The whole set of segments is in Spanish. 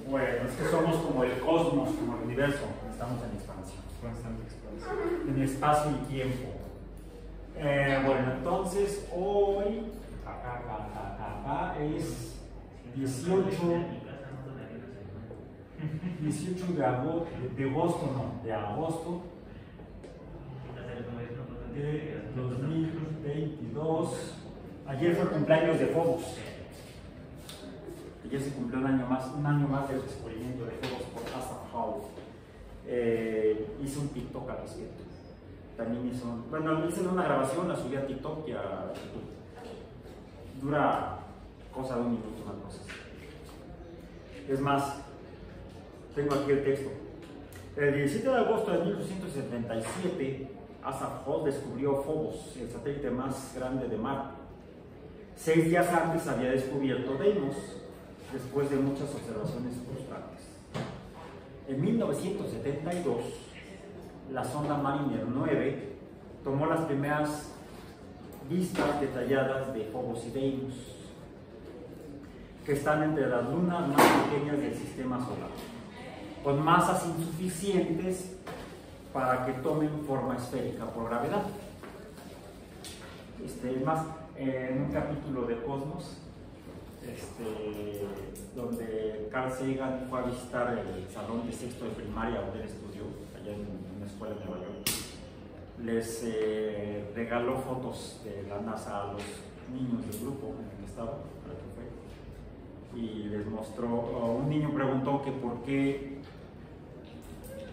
Bueno, es que somos como el cosmos, como el universo, estamos en expansión. Constante expansión. En espacio y tiempo. Bueno, entonces hoy es 18 de agosto, de agosto de 2022. Ayer fue el cumpleaños de Phobos. Ayer se cumplió un año más del descubrimiento de Phobos por Asaph Hall. Hice un TikTok al respecto. También hice una grabación, la subí a TikTok y a YouTube. Dura cosa de un minuto, una cosa así. Es más, tengo aquí el texto. El 17 de agosto de 1877, Asaph Hall descubrió Phobos, el satélite más grande de Marte. 6 días antes había descubierto Deimos, después de muchas observaciones constantes. En 1972, la sonda Mariner 9 tomó las primeras vistas detalladas de Phobos y Deimos, que están entre las lunas más pequeñas del sistema solar, con masas insuficientes para que tomen forma esférica por gravedad. Es más, en un capítulo de Cosmos, donde Carl Sagan fue a visitar el salón de sexto de primaria donde él estudió, allá en una escuela de Nueva York, les regaló fotos de la NASA a los niños del grupo en el que estaba, creo que fue, y les mostró, un niño preguntó que por qué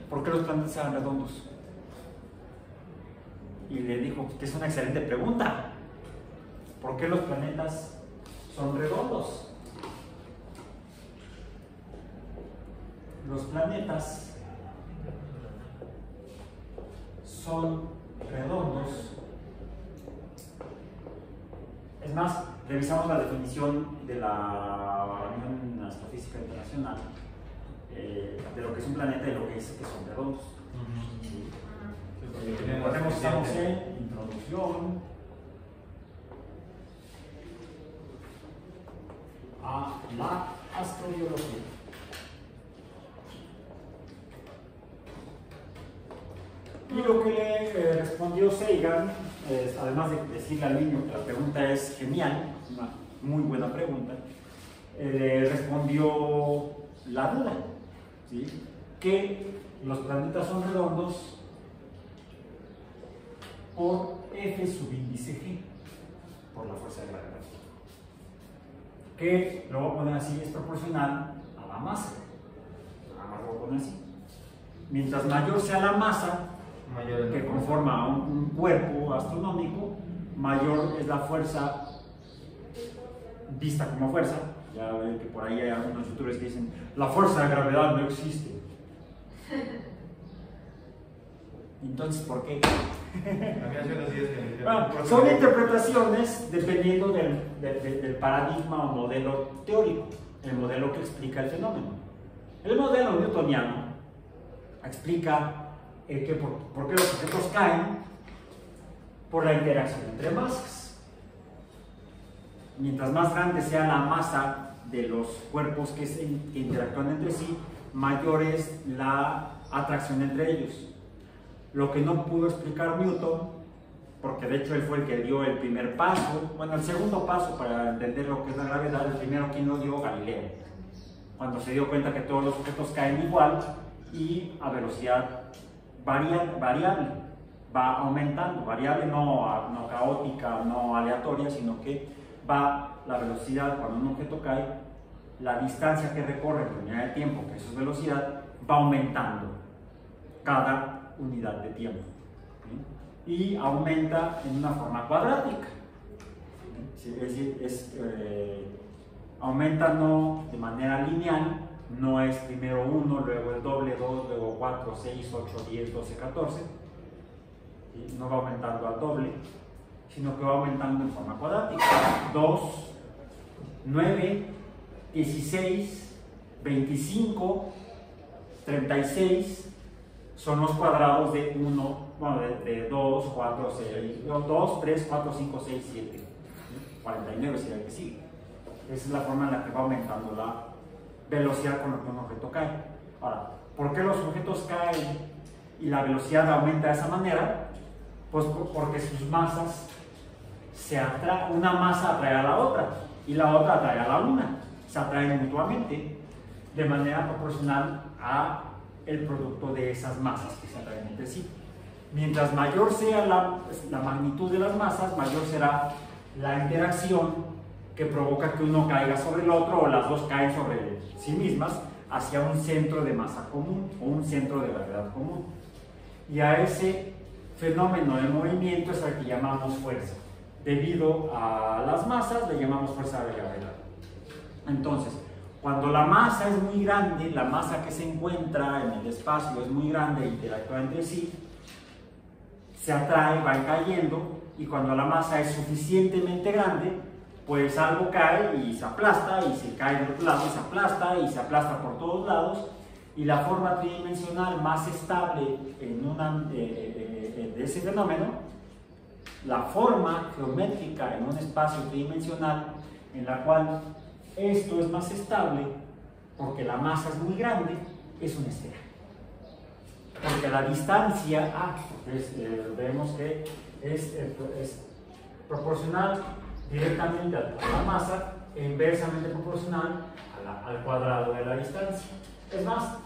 los planetas eran redondos, y le dijo que es una excelente pregunta. ¿Por qué los planetas son redondos? Los planetas son redondos. Es más, revisamos la definición de la Unión Astrofísica Internacional de lo que es un planeta y lo que dice que son redondos. Estamos en introducción a la astrobiología. Y lo que le respondió Sagan, además de decirle al niño que la pregunta es genial, una muy buena pregunta, le respondió la duda, ¿sí? Que los planetas son redondos por F subíndice G, por la fuerza de gravedad, que lo voy a poner así, es proporcional a la masa. Nada más lo voy a poner así. Mientras mayor sea la masa que conforma un cuerpo astronómico, mayor es la fuerza vista como fuerza. Ya ven que por ahí hay algunos youtubers que dicen la fuerza de gravedad no existe. Entonces, ¿por qué? Bueno, son interpretaciones dependiendo del paradigma o modelo teórico, el modelo que explica el fenómeno. El modelo newtoniano explica por qué los objetos caen por la interacción entre masas. Mientras más grande sea la masa de los cuerpos que interactúan entre sí, mayor es la atracción entre ellos. Lo que no pudo explicar Newton, porque de hecho él fue el que dio el primer paso, bueno, el segundo paso para entender lo que es la gravedad, el primero quien lo dio, Galileo, cuando se dio cuenta que todos los objetos caen igual y a velocidad variable, va aumentando, variable no caótica, no aleatoria, sino que va la velocidad cuando un objeto cae, la distancia que recorre en unidad de tiempo, que eso es velocidad, va aumentando cada unidad de tiempo, ¿sí? Y aumenta en una forma cuadrática, ¿sí? Es decir, aumenta no de manera lineal, no es primero 1, luego el doble, 2, luego 4, 6, 8, 10, 12, 14, ¿sí? No va aumentando al doble, sino que va aumentando en forma cuadrática. 2, 9, 16, 25, 36 son los cuadrados de 1, bueno, de 2, 4, 6, 2, 3, 4, 5, 6, 7, 49 sería el que sigue. Esa es la forma en la que va aumentando la velocidad con la que un objeto cae. Ahora, ¿por qué los objetos caen y la velocidad aumenta de esa manera? Pues porque sus masas una masa atrae a la otra y la otra atrae a la una. Se atraen mutuamente de manera proporcional a el producto de esas masas que se atraen entre sí. Mientras mayor sea la magnitud de las masas, mayor será la interacción que provoca que uno caiga sobre el otro o las dos caen sobre sí mismas hacia un centro de masa común o un centro de gravedad común. Y a ese fenómeno de movimiento es al que llamamos fuerza. Debido a las masas le llamamos fuerza de gravedad. Entonces, cuando la masa es muy grande, la masa que se encuentra en el espacio es muy grande e interactúa entre sí, se atrae, va cayendo, y cuando la masa es suficientemente grande, pues algo cae y se aplasta, y se cae del otro lado y se aplasta por todos lados, y la forma tridimensional más estable de ese fenómeno, la forma geométrica en un espacio tridimensional en la cual esto es más estable, porque la masa es muy grande, es una esfera. Porque la distancia vemos que es proporcional directamente a la masa e inversamente proporcional al cuadrado de la distancia. Es más,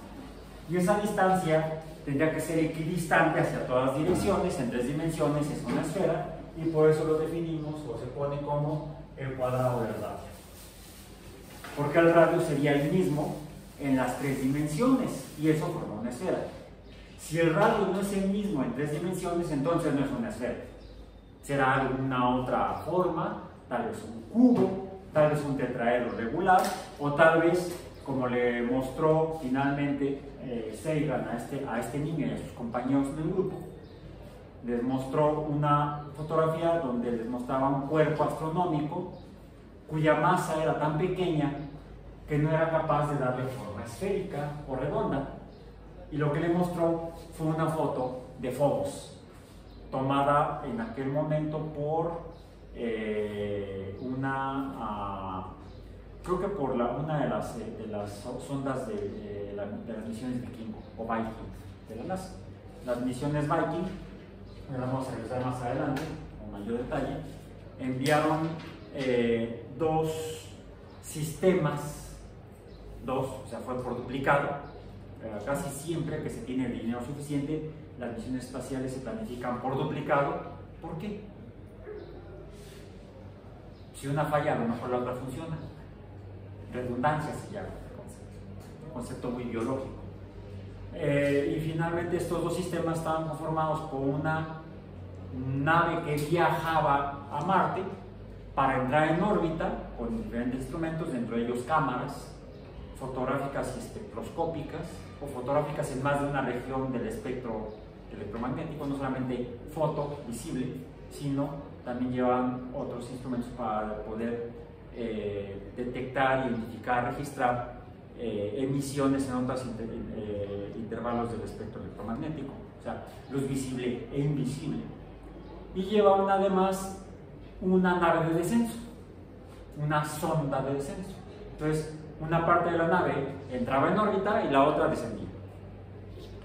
y esa distancia tendría que ser equidistante hacia todas las direcciones, en 3 dimensiones es una esfera, y por eso lo definimos o se pone como el cuadrado del radio. Porque el radio sería el mismo en las 3 dimensiones, y eso forma una esfera. Si el radio no es el mismo en 3 dimensiones, entonces no es una esfera. Será alguna otra forma, tal vez un cubo, tal vez un tetraedro regular, o tal vez, como le mostró finalmente Sagan a este niño y a sus compañeros del grupo, les mostró una fotografía donde les mostraba un cuerpo astronómico cuya masa era tan pequeña que no era capaz de darle forma esférica o redonda. Y lo que le mostró fue una foto de Phobos, tomada en aquel momento por creo que por una de las sondas de las misiones Viking o Viking de la NASA. Las misiones Viking, vamos a regresar más adelante con mayor detalle, enviaron 2 sistemas, o sea, fue por duplicado. Casi siempre que se tiene el dinero suficiente, las misiones espaciales se planifican por duplicado. ¿Por qué? Si una falla, a lo mejor la otra funciona. Redundancia se llama un concepto muy biológico. Y finalmente estos 2 sistemas estaban conformados por una nave que viajaba a Marte para entrar en órbita con diferentes instrumentos, dentro de ellos cámaras fotográficas y espectroscópicas, o fotográficas en más de una región del espectro electromagnético, no solamente foto visible, sino también llevan otros instrumentos para poder detectar, identificar, registrar emisiones en otros intervalos del espectro electromagnético, o sea, luz visible e invisible. Y llevan además una nave de descenso, una sonda de descenso. Entonces, una parte de la nave entraba en órbita y la otra descendía.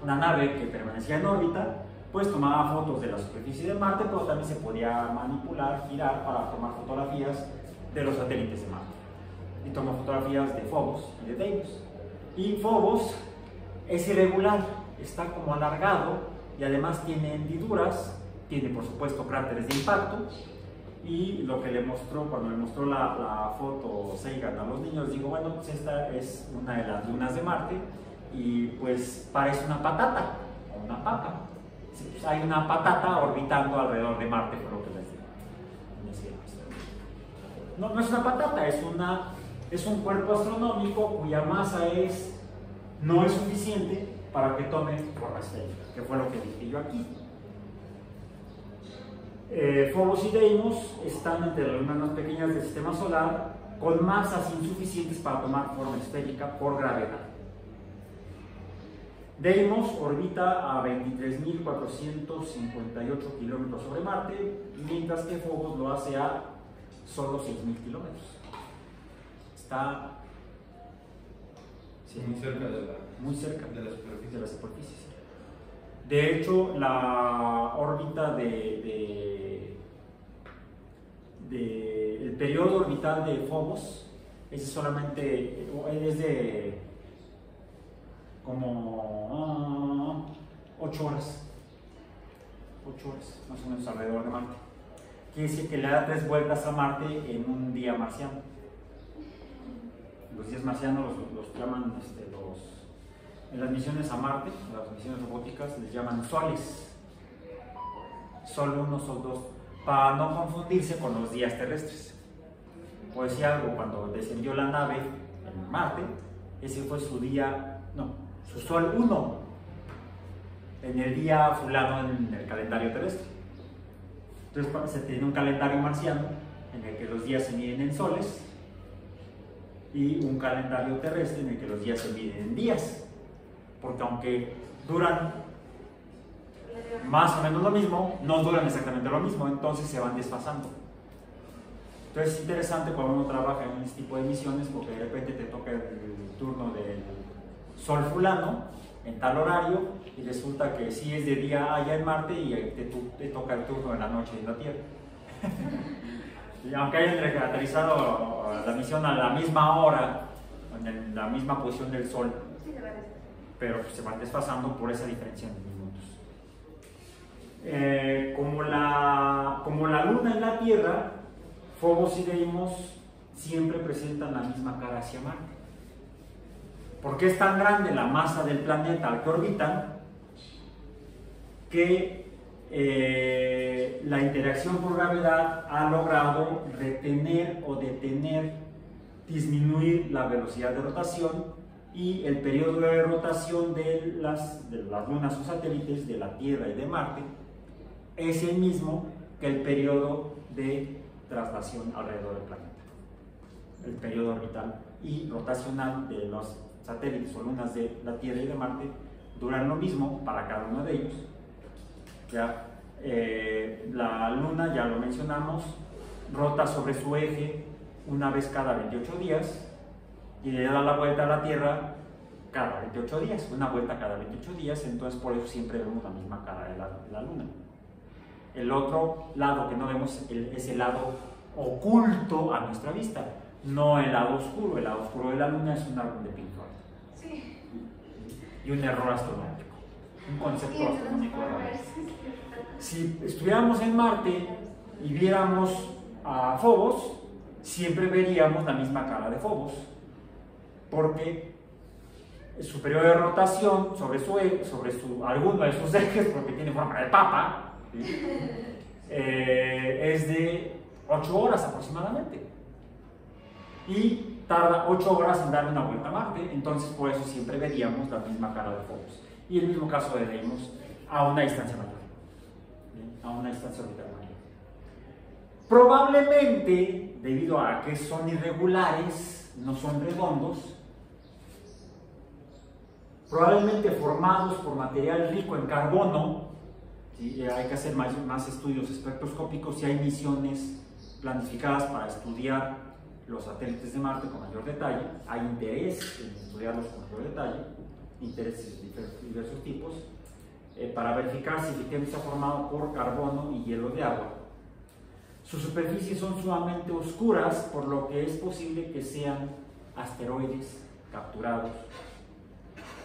Una nave que permanecía en órbita, pues tomaba fotos de la superficie de Marte, pero también se podía manipular, girar para tomar fotografías de los satélites de Marte. Y tomó fotografías de Phobos y de Deimos. Y Phobos es irregular, está como alargado y además tiene hendiduras, tiene por supuesto cráteres de impacto. Y lo que le mostró, cuando le mostró la foto Sagan a los niños, digo, bueno, pues esta es una de las lunas de Marte y pues parece una patata o una papa. Sí, pues hay una patata orbitando alrededor de Marte, fue lo que les digo. No es una patata, es un cuerpo astronómico cuya masa no es suficiente para que tome forma esférica, que fue lo que dije yo aquí. Phobos y Deimos están entre las lunas más pequeñas del sistema solar, con masas insuficientes para tomar forma esférica por gravedad. Deimos orbita a 23.458 kilómetros sobre Marte, mientras que Phobos lo hace a solo 6.000 kilómetros. está Sí, muy cerca de la, muy cerca de la superficie. de la superficie. Sí. De hecho, la órbita el periodo orbital de Phobos es solamente es de como 8 horas. 8 horas, más o menos alrededor de Marte. Quiere decir que le da 3 vueltas a Marte en un día marciano. Los días marcianos los llaman, en las misiones a Marte, las misiones robóticas, les llaman soles. Sol 1, Sol 2, para no confundirse con los días terrestres. Por decir algo, cuando descendió la nave en Marte, ese fue su día, no, su Sol 1, en el día fulano en el calendario terrestre. Entonces se tiene un calendario marciano en el que los días se miden en soles y un calendario terrestre en el que los días se miden en días, porque aunque duran más o menos lo mismo, no duran exactamente lo mismo, entonces se van desfasando. Entonces es interesante cuando uno trabaja en este tipo de misiones, porque de repente te toca el turno del sol fulano en tal horario y resulta que sí es de día allá en Marte y te toca el turno de la noche en la Tierra. Y aunque hayan aterrizado la misión a la misma hora, en la misma posición del Sol, pero se van desfasando por esa diferencia de minutos. Como la Luna y la Tierra, Phobos y Deimos siempre presentan la misma cara hacia Marte. Porque es tan grande la masa del planeta al que orbitan que la interacción por gravedad ha logrado retener o detener, disminuir la velocidad de rotación, y el periodo de rotación de las lunas o satélites de la Tierra y de Marte es el mismo que el periodo de traslación alrededor del planeta. El periodo orbital y rotacional de los satélites o lunas de la Tierra y de Marte duran lo mismo para cada uno de ellos. Ya, la Luna, ya lo mencionamos, rota sobre su eje una vez cada 28 días y le da la vuelta a la Tierra cada 28 días, una vuelta cada 28 días, entonces por eso siempre vemos la misma cara de la Luna. El otro lado que no vemos es el lado oculto a nuestra vista, no el lado oscuro. El lado oscuro de la Luna es un árbol de Pink Floyd. Sí. Y un error astronómico, un concepto astronómico error. Si estuviéramos en Marte y viéramos a Phobos, siempre veríamos la misma cara de Phobos, porque su periodo de rotación sobre alguno de sus ejes, porque tiene forma de papa, ¿sí? Es de 8 horas aproximadamente. Y tarda 8 horas en darle una vuelta a Marte, entonces por eso siempre veríamos la misma cara de Phobos. Y el mismo caso de Deimos a una distancia mayor, ¿sí? A una distancia orbital mayor. Probablemente, debido a que son irregulares, no son redondos, probablemente formados por material rico en carbono, ¿sí? Hay que hacer más estudios espectroscópicos y hay misiones planificadas para estudiar los satélites de Marte con mayor detalle. Hay interés en estudiarlos con mayor detalle, intereses de diversos tipos, para verificar si efectivamente está formado por carbono y hielo de agua. Sus superficies son sumamente oscuras, por lo que es posible que sean asteroides capturados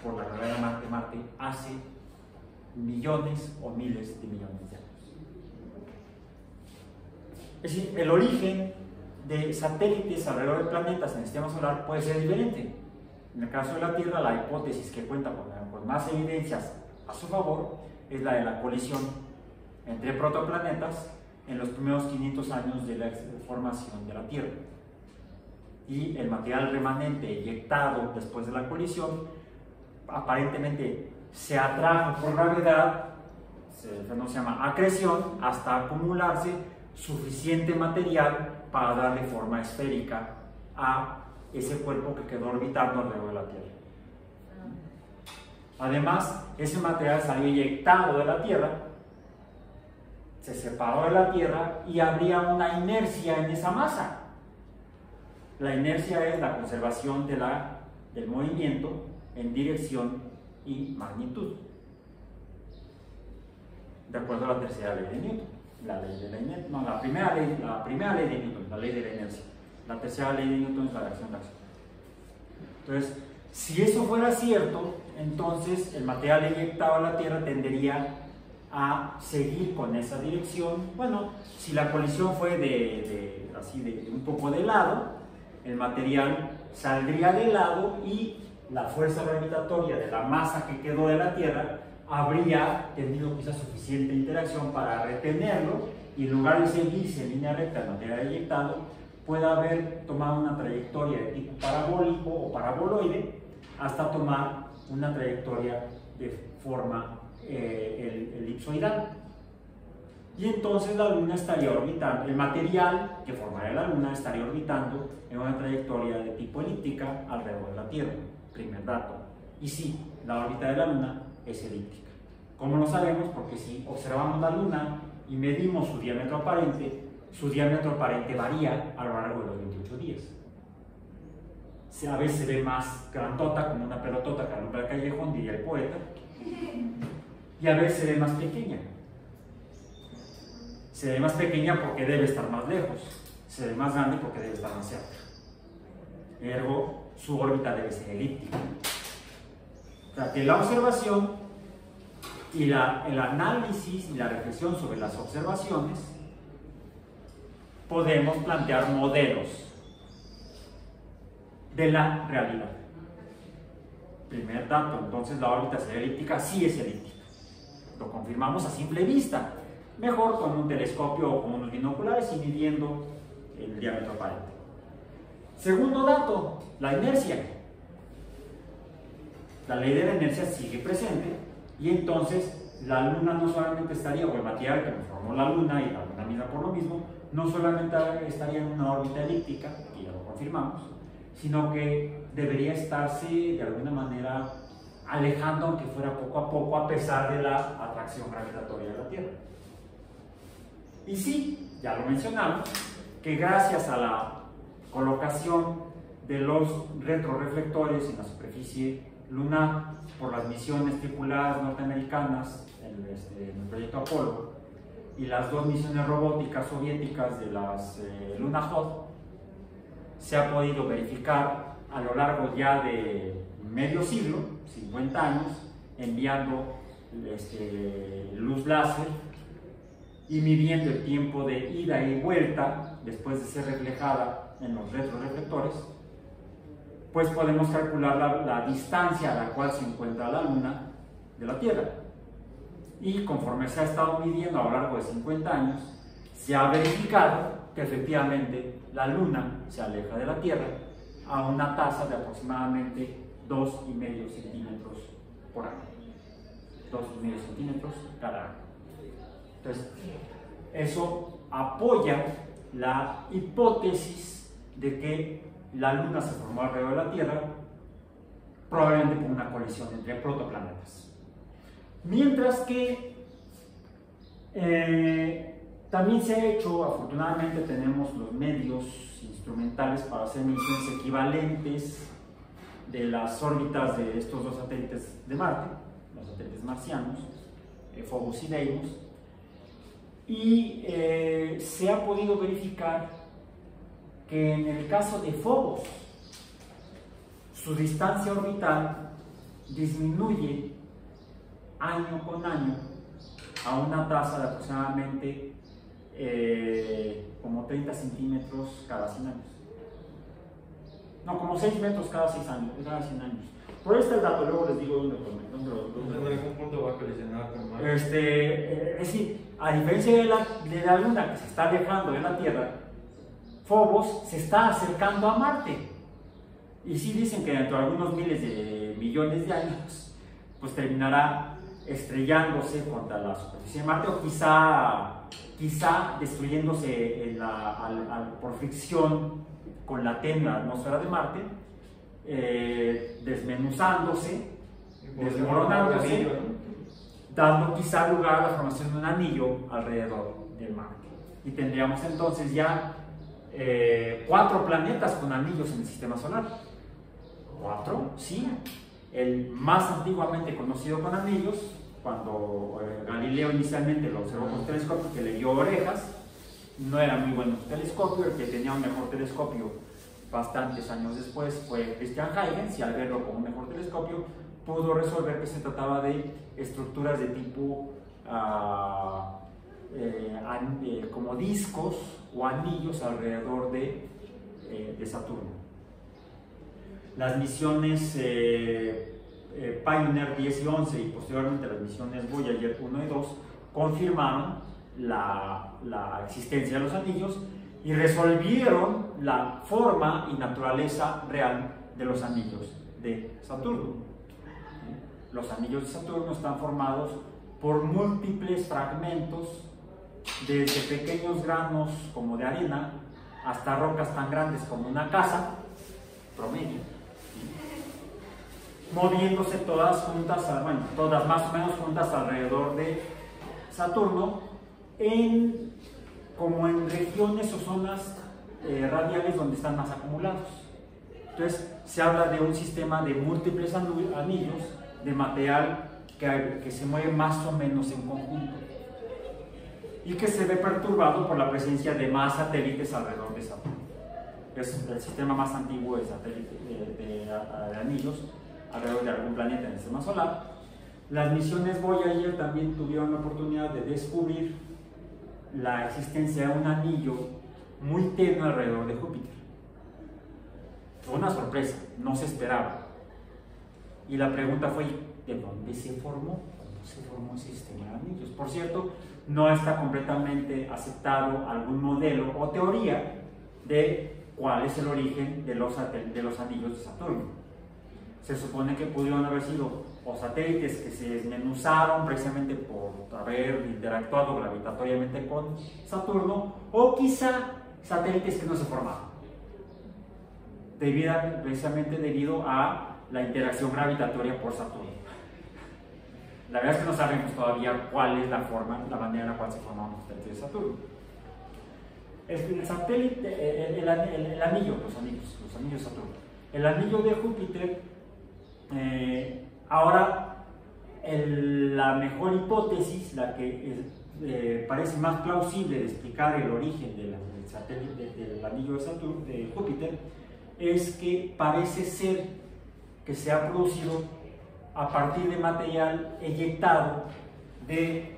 por la gravedad de Marte hace millones o miles de millones de años. Es decir, el origen de satélites alrededor de planetas en el sistema solar puede ser diferente. En el caso de la Tierra, la hipótesis que cuenta con más evidencias a su favor es la de la colisión entre protoplanetas en los primeros 500 años de la formación de la Tierra. Y el material remanente eyectado después de la colisión aparentemente se atrajo por gravedad, el fenómeno se llama acreción, hasta acumularse suficiente material para darle forma esférica a ese cuerpo que quedó orbitando alrededor de la Tierra. Además, ese material salió eyectado de la Tierra, se separó de la Tierra y habría una inercia en esa masa. La inercia es la conservación del movimiento en dirección y magnitud, de acuerdo a la tercera ley de Newton. La primera ley de Newton, la ley de la inercia. La tercera ley de Newton es la de acción-reacción. Entonces, si eso fuera cierto, entonces el material inyectado a la Tierra tendería a seguir con esa dirección. Bueno, si la colisión fue de un poco de lado, el material saldría de lado y la fuerza gravitatoria de la masa que quedó de la Tierra habría tenido quizás suficiente interacción para retenerlo, y en lugar de seguirse en línea recta el material eyectado, puede haber tomado una trayectoria de tipo parabólico o paraboloide hasta tomar una trayectoria de forma elipsoidal. Y entonces la Luna estaría orbitando, el material que formaría la Luna estaría orbitando en una trayectoria de tipo elíptica alrededor de la Tierra. Primer dato. Y sí, la órbita de la Luna es elíptica. ¿Cómo lo sabemos? Porque si observamos la Luna y medimos su diámetro aparente varía a lo largo de los 28 días. A veces se ve más grandota, como una pelotota que alumbra el callejón, diría el poeta, y a veces se ve más pequeña. Se ve más pequeña porque debe estar más lejos, se ve más grande porque debe estar más cerca. Ergo, su órbita debe ser elíptica. O sea, que la observación y el análisis y la reflexión sobre las observaciones, podemos plantear modelos de la realidad. Primer dato, entonces la órbita sería elíptica, sí es elíptica. Lo confirmamos a simple vista, mejor con un telescopio o con unos binoculares y midiendo el diámetro aparente. Segundo dato, la inercia. La ley de la inercia sigue presente, y entonces la Luna no solamente estaría, o el material que nos formó la Luna y la Luna misma por lo mismo, no solamente estaría en una órbita elíptica, que ya lo confirmamos, sino que debería estarse de alguna manera alejando, aunque fuera poco a poco, a pesar de la atracción gravitatoria de la Tierra. Y sí, ya lo mencionamos, que gracias a la colocación de los retroreflectores en la superficie lunar por las misiones tripuladas norteamericanas en el proyecto Apolo y las dos misiones robóticas soviéticas de las Lunokhod, se ha podido verificar a lo largo ya de medio siglo, 50 años, enviando luz láser y midiendo el tiempo de ida y vuelta después de ser reflejada en los retroreflectores, pues podemos calcular la distancia a la cual se encuentra la Luna de la Tierra. Y conforme se ha estado midiendo a lo largo de 50 años, se ha verificado que efectivamente la Luna se aleja de la Tierra a una tasa de aproximadamente 2,5 centímetros por año. 2,5 centímetros cada año. Entonces, eso apoya la hipótesis de que la Luna se formó alrededor de la Tierra, probablemente por una colisión entre protoplanetas. Mientras que también se ha hecho, afortunadamente tenemos los medios instrumentales para hacer mediciones equivalentes de las órbitas de estos dos satélites de Marte, los satélites marcianos, Phobos y Deimos, y se ha podido verificar que en el caso de Phobos, su distancia orbital disminuye año con año a una tasa de aproximadamente como 30 centímetros cada 100 años. No, como 6 metros cada 100 años. Por ahí está el dato, luego les digo dónde ¿En algún punto va a colisionar con Marte? es decir, a diferencia de la Luna, que se está alejando de la Tierra, Phobos se está acercando a Marte. Y sí dicen que dentro de algunos miles de millones de años, pues terminará estrellándose contra la superficie de Marte, o quizá destruyéndose por fricción con la tenue atmósfera de Marte, desmenuzándose, desmoronándose, dando quizá lugar a la formación de un anillo alrededor de Marte. Y tendríamos entonces ya 4 planetas con anillos en el sistema solar. 4, sí. El más antiguamente conocido con anillos, cuando Galileo inicialmente lo observó con telescopio, que le dio orejas, no era muy bueno su telescopio. El que tenía un mejor telescopio bastantes años después fue Christian Huygens, y al verlo con un mejor telescopio pudo resolver que se trataba de estructuras de tipo como discos o anillos alrededor de Saturno. Las misiones Pioneer 10 y 11 y posteriormente las misiones Voyager 1 y 2 confirmaron la existencia de los anillos y resolvieron la forma y naturaleza real de los anillos de Saturno. Los anillos de Saturno están formados por múltiples fragmentos, desde pequeños granos como de arena hasta rocas tan grandes como una casa promedio, moviéndose todas juntas, todas más o menos juntas alrededor de Saturno, como en regiones o zonas radiales donde están más acumulados. Entonces se habla de un sistema de múltiples anillos de material que se mueve más o menos en conjunto y que se ve perturbado por la presencia de más satélites alrededor de Saturno. Es el sistema más antiguo de satélites de anillos alrededor de algún planeta en el sistema solar. Las misiones Voyager también tuvieron la oportunidad de descubrir la existencia de un anillo muy tenue alrededor de Júpiter. Fue una sorpresa, no se esperaba. Y la pregunta fue, ¿de dónde se formó? ¿Cómo se formó ese sistema de anillos? Por cierto, no está completamente aceptado algún modelo o teoría de cuál es el origen de los anillos de Saturno. Se supone que pudieron haber sido o satélites que se desmenuzaron precisamente por haber interactuado gravitatoriamente con Saturno, o quizá satélites que no se formaron, precisamente debido a la interacción gravitatoria por Saturno. La verdad es que no sabemos todavía cuál es la manera en la cual se formaron los satélites de Saturno. El satélite, los anillos de Saturno. El anillo de Júpiter, ahora la mejor hipótesis, la que parece más plausible de explicar el origen del anillo de Saturno, de Júpiter, es que parece ser que se ha producido a partir de material eyectado de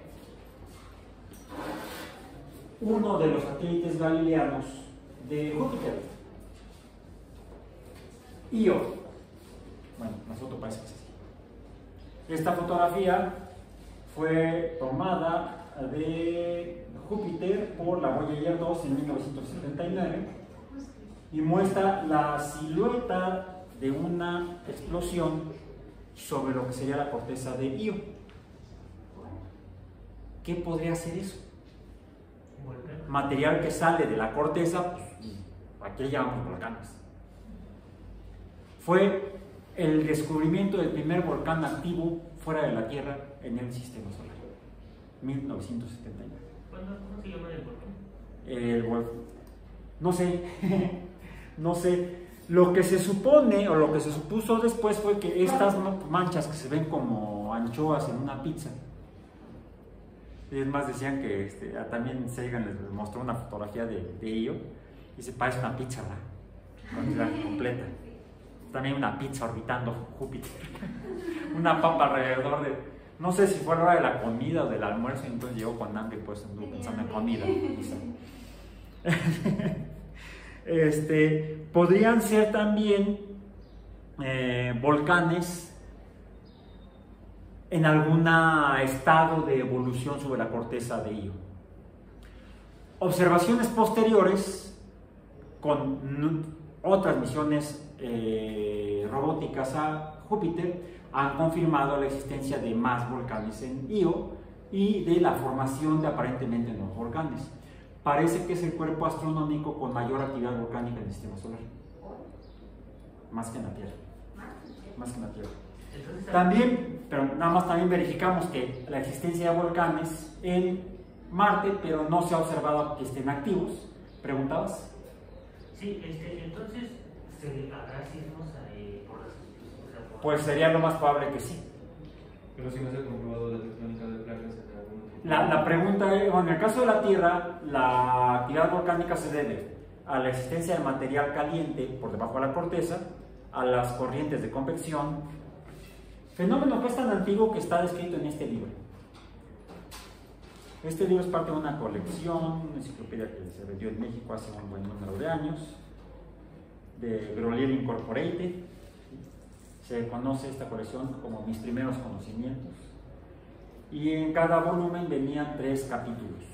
uno de los satélites galileanos de Júpiter, Io. Bueno, nosotros parece que es así. Esta fotografía fue tomada de Júpiter por la Voyager 2 en 1979 y muestra la silueta de una explosión sobre lo que sería la corteza de Io. ¿Qué podría ser eso? Material que sale de la corteza, pues, aquí le llamamos volcanes. Fue el descubrimiento del primer volcán activo fuera de la Tierra en el sistema solar, 1979. ¿Cómo se llama el volcán? No sé, no sé. Lo que se supone o lo que se supuso después fue que estas manchas que se ven como anchoas en una pizza, y es más, decían que también Sagan les mostró una fotografía de Io y se parece una pizza, ¿verdad? Completa. También una pizza orbitando Júpiter. Una papa alrededor de... No sé si fue la hora de la comida o del almuerzo, y entonces llegó con hambre y pues anduvo pensando en comida. Podrían ser también volcanes en algún estado de evolución sobre la corteza de Io. Observaciones posteriores con otras misiones robóticas a Júpiter han confirmado la existencia de más volcanes en Io y de la formación de aparentemente nuevos volcanes. Parece que es el cuerpo astronómico con mayor actividad volcánica en el sistema solar, más que en la Tierra. También, pero nada más también verificamos que la existencia de volcanes en Marte, pero no se ha observado que estén activos. ¿Preguntabas? Sí, entonces, ¿habrá sismos por las Pues sería lo más probable que sí. Pero si no se ha comprobado la tectónica de placas en algún otro. La pregunta es, bueno, en el caso de la Tierra, la actividad volcánica se debe a la existencia de material caliente por debajo de la corteza, a las corrientes de convección, fenómeno que es tan antiguo que está descrito en este libro. Este libro es parte de una colección, una enciclopedia que se vendió en México hace un buen número de años, de Grolier Incorporated. Se conoce esta colección como Mis primeros conocimientos. Y en cada volumen venían 3 capítulos.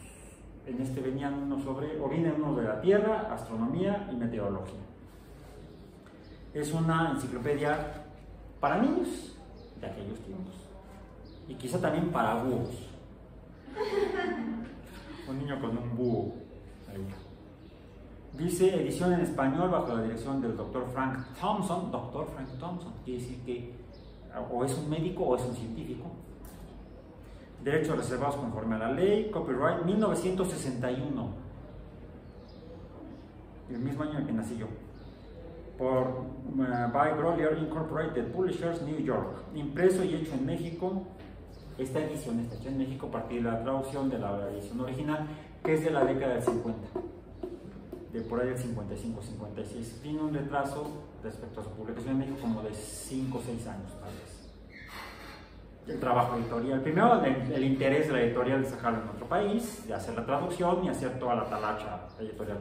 En este venían uno vienen uno de la Tierra, astronomía y meteorología. Es una enciclopedia para niños de aquellos tiempos. Y quizá también para búhos. Un niño con un búho ahí. Dice edición en español bajo la dirección del Dr. Frank Thompson. Dr. Frank Thompson quiere decir que o es un médico o es un científico. Derechos reservados conforme a la ley. Copyright 1961, el mismo año en que nací yo, por by Grolier Incorporated Publishers, New York. Impreso y hecho en México. Esta edición está hecha en México a partir de la traducción de la edición original, que es de la década del 50, de por ahí del 55-56. Tiene un retraso respecto a su publicación en México como de 5 o 6 años, tal vez. El trabajo editorial, primero el interés de la editorial de sacarlo en otro país, de hacer la traducción y hacer toda la talacha editorial.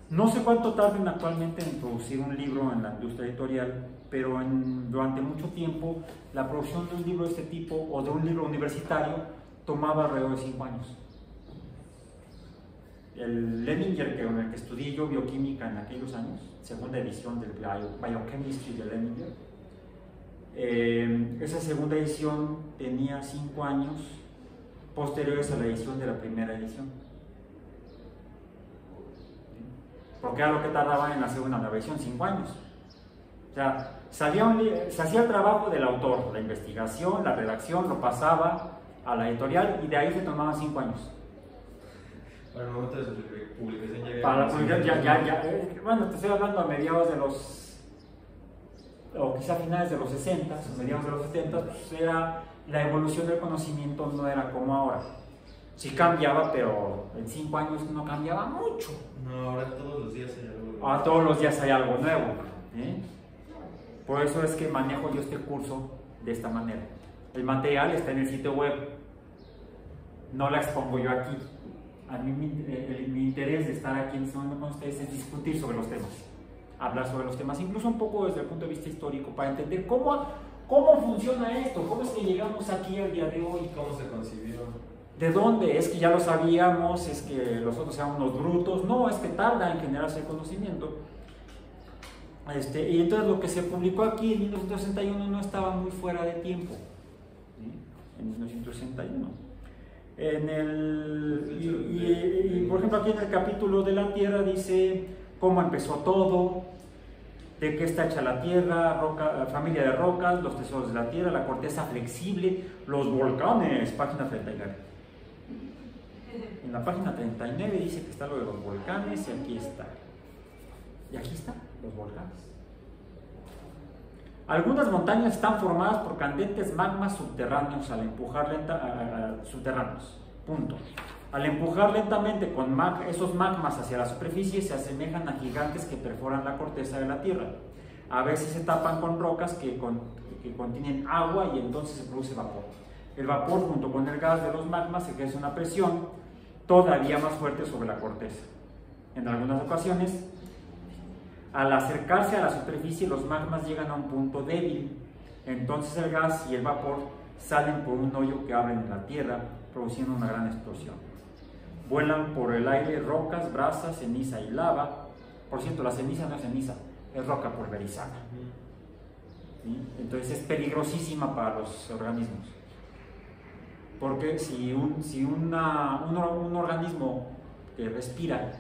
No sé cuánto tarden actualmente en producir un libro en la industria editorial, pero durante mucho tiempo la producción de un libro de este tipo o de un libro universitario tomaba alrededor de 5 años. El Leninger, con el que estudié yo bioquímica en aquellos años, segunda edición del Biochemistry de Leninger, esa segunda edición tenía 5 años posteriores a la edición de la primera edición. Porque era lo que tardaba en hacer una nueva edición, 5 años. O sea, se hacía el trabajo del autor, la investigación, la redacción, lo pasaba a la editorial y de ahí se tomaban 5 años. Para el momento de su publicación para la publicación bueno, te estoy hablando a mediados de los, o quizá a finales de los 60, mediados de los 70, pues era, la evolución del conocimiento no era como ahora. Sí cambiaba, pero en 5 años no cambiaba mucho. No, ahora todos los días hay algo. Ahora todos los días hay algo nuevo. Por eso es que manejo yo este curso de esta manera. El material está en el sitio web. No la expongo yo aquí. A mí mi interés de estar aquí en este momento con ustedes es discutir sobre los temas. Hablar sobre los temas, incluso un poco desde el punto de vista histórico, para entender cómo funciona esto, cómo es que llegamos aquí al día de hoy. ¿Cómo se concibió? ¿De dónde? ¿Es que ya lo sabíamos? ¿Es que los otros eran unos brutos? No, es que tarda en generarse el conocimiento. Y entonces lo que se publicó aquí en 1961 no estaba muy fuera de tiempo. ¿Sí? En 1961. Por ejemplo, aquí en el capítulo de la Tierra dice cómo empezó todo, de qué está hecha la Tierra, familia de rocas, los tesoros de la Tierra, la corteza flexible, los volcanes, página 39. En la página 39 dice que está lo de los volcanes y aquí está. Y aquí están los volcanes. Algunas montañas están formadas por candentes magmas subterráneos al empujar subterráneos. Punto. Al empujar lentamente con esos magmas hacia la superficie se asemejan a gigantes que perforan la corteza de la Tierra. A veces se tapan con rocas que contienen agua y entonces se produce vapor. El vapor junto con el gas de los magmas ejerce una presión todavía más fuerte sobre la corteza. En algunas ocasiones, al acercarse a la superficie, los magmas llegan a un punto débil. Entonces el gas y el vapor salen por un hoyo que abren en la tierra, produciendo una gran explosión. Vuelan por el aire rocas, brasas, ceniza y lava. Por cierto, la ceniza no es ceniza, es roca pulverizada. ¿Sí? Entonces es peligrosísima para los organismos. Porque si un organismo que respira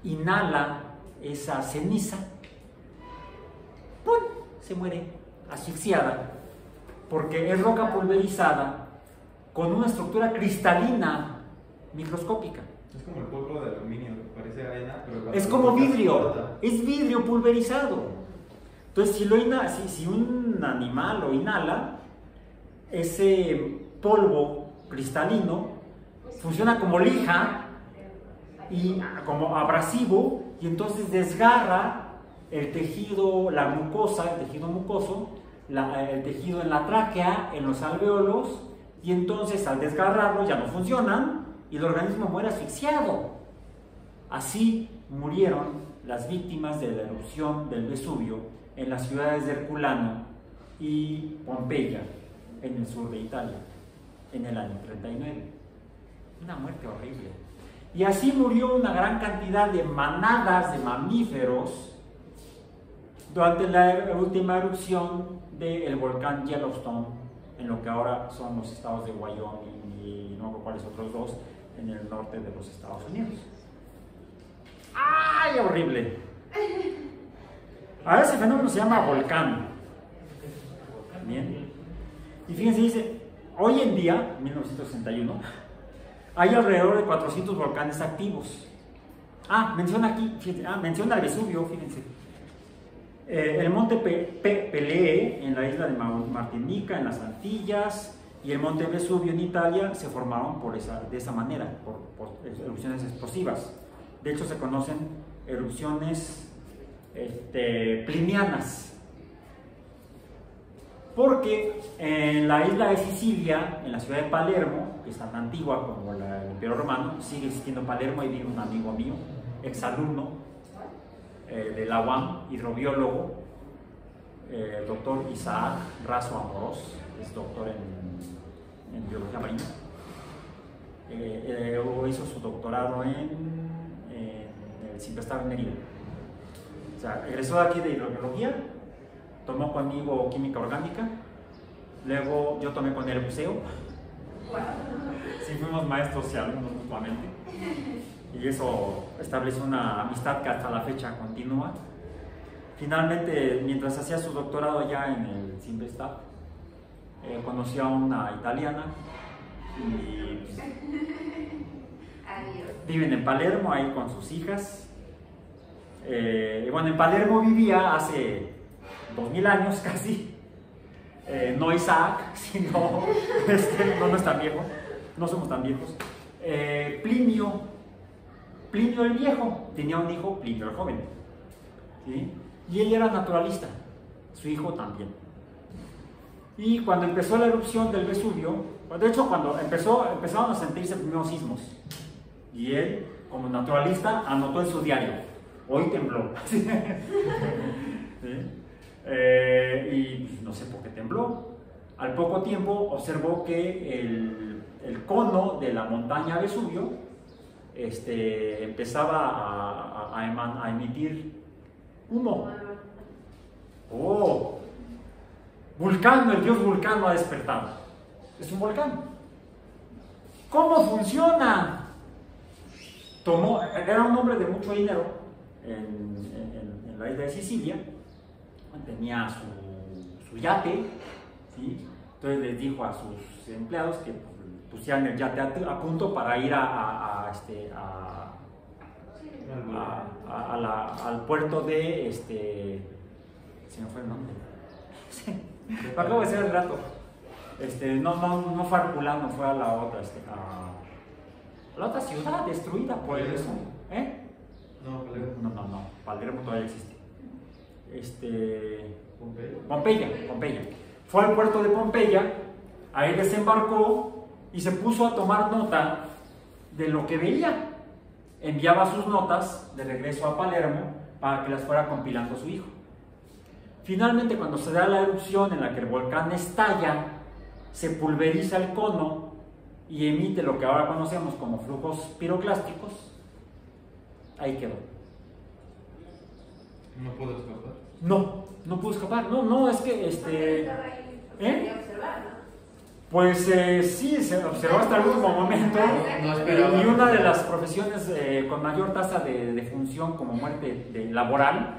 inhala esa ceniza, ¡pum!, se muere asfixiada, porque es roca pulverizada con una estructura cristalina microscópica. Es como el polvo de aluminio, que parece arena, pero Es como vidrio, es vidrio pulverizado. Entonces, si un animal lo inhala, ese polvo cristalino funciona como lija y como abrasivo, y entonces desgarra el tejido, la mucosa, el tejido mucoso, el tejido en la tráquea, en los alveolos, y entonces al desgarrarlo ya no funcionan y el organismo muere asfixiado. Así murieron las víctimas de la erupción del Vesubio en las ciudades de Herculano y Pompeya, en el sur de Italia, en el año 39. Una muerte horrible. Y así murió una gran cantidad de manadas de mamíferos durante la última erupción del volcán Yellowstone, en lo que ahora son los estados de Wyoming y no recuerdo cuáles otros dos, en el norte de los Estados Unidos. ¡Ay, horrible! Ahora ese fenómeno se llama volcán. Bien. Y fíjense, dice, hoy en día, 1961, hay alrededor de 400 volcanes activos. Menciona aquí, fíjense, menciona el Vesubio, fíjense. El monte Pelée en la isla de Martinica, en las Antillas, y el monte Vesubio en Italia se formaron de esa manera, por erupciones explosivas. De hecho, se conocen erupciones plinianas. Porque en la isla de Sicilia, en la ciudad de Palermo, que es tan antigua como el Imperio Romano, sigue existiendo Palermo. Ahí vive un amigo mío, exalumno de la UAM, hidrobiólogo, el doctor Isaac Razo Amorós, es doctor en biología marina. Hizo su doctorado en el Simprestado en Mérida. O sea, egresó de aquí de hidrobiología, tomó conmigo química orgánica, luego yo tomé con él buceo. Sí, fuimos maestros y alumnos mutuamente, y eso estableció una amistad que hasta la fecha continúa. Finalmente, mientras hacía su doctorado allá en el Simprestado, conoció a una italiana y viven en Palermo ahí con sus hijas. Bueno, en Palermo vivía hace 2000 años casi, no Isaac, sino no es tan viejo, no somos tan viejos. Plinio el viejo tenía un hijo, Plinio el joven, ¿sí? Y él era naturalista, su hijo también. Y cuando empezó la erupción del Vesubio, de hecho cuando empezaron a sentirse primeros sismos, y él, como naturalista, anotó en su diario: hoy tembló. ¿Sí? Y no sé por qué tembló. Al poco tiempo observó que el cono de la montaña Vesubio empezaba a emitir humo. ¡Oh! Vulcano, el dios Vulcano ha despertado. Es un volcán. ¿Cómo funciona? Era un hombre de mucho dinero en la isla de Sicilia. Tenía su yate, ¿sí? Entonces les dijo a sus empleados que pusieran el yate a punto para ir al puerto de se me fue el nombre. Lo acabo de decir hace rato. No fue a Herculano, fue a la otra, a la otra ciudad destruida por eso. No, Palermo. No, Palermo todavía existe. Pompeya. Pompeya. Fue al puerto de Pompeya, ahí desembarcó y se puso a tomar nota de lo que veía. Enviaba sus notas de regreso a Palermo para que las fuera compilando su hijo. Finalmente, cuando se da la erupción en la que el volcán estalla, se pulveriza el cono y emite lo que ahora conocemos como flujos piroclásticos. Ahí quedó. ¿No pudo escapar? No pudo escapar. No, es que Pues sí, se observó hasta el último momento. Y una de las profesiones con mayor tasa de defunción como muerte laboral,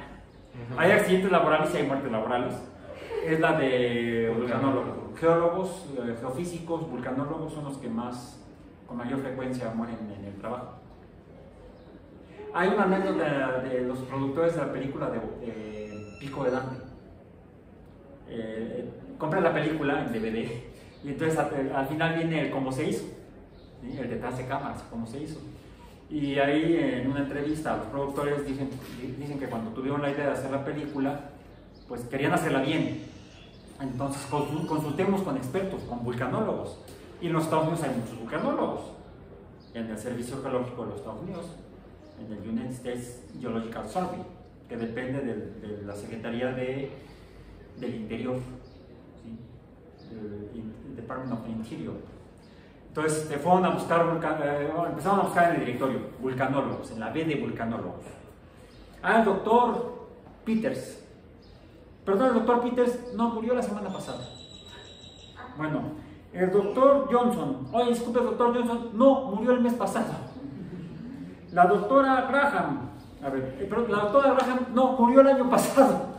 hay accidentes laborales y hay muertes laborales, es la de vulcanólogos. Geólogos, geofísicos, vulcanólogos son los que con mayor frecuencia mueren en el trabajo. Hay una anécdota de los productores de la película de Pico de Dante. Compran la película en DVD y entonces al final viene el cómo se hizo, ¿sí? El detrás de cámaras, cómo se hizo. Y ahí en una entrevista los productores dicen que cuando tuvieron la idea de hacer la película, pues querían hacerla bien. Entonces consultemos con expertos, con vulcanólogos. Y en los Estados Unidos hay muchos vulcanólogos. En el Servicio Geológico de los Estados Unidos, en el United States Geological Survey, que depende de la Secretaría del Interior, ¿sí? El Department of the Interior. Entonces fueron a buscar, empezaron a buscar en el directorio vulcanólogos, en la B de vulcanólogos. El doctor Peters. Perdón, el doctor Peters no murió la semana pasada. Bueno, el doctor Johnson. Oye, disculpe, el doctor Johnson, no, murió el mes pasado. La doctora Graham. A ver, pero la doctora Graham, no, murió el año pasado.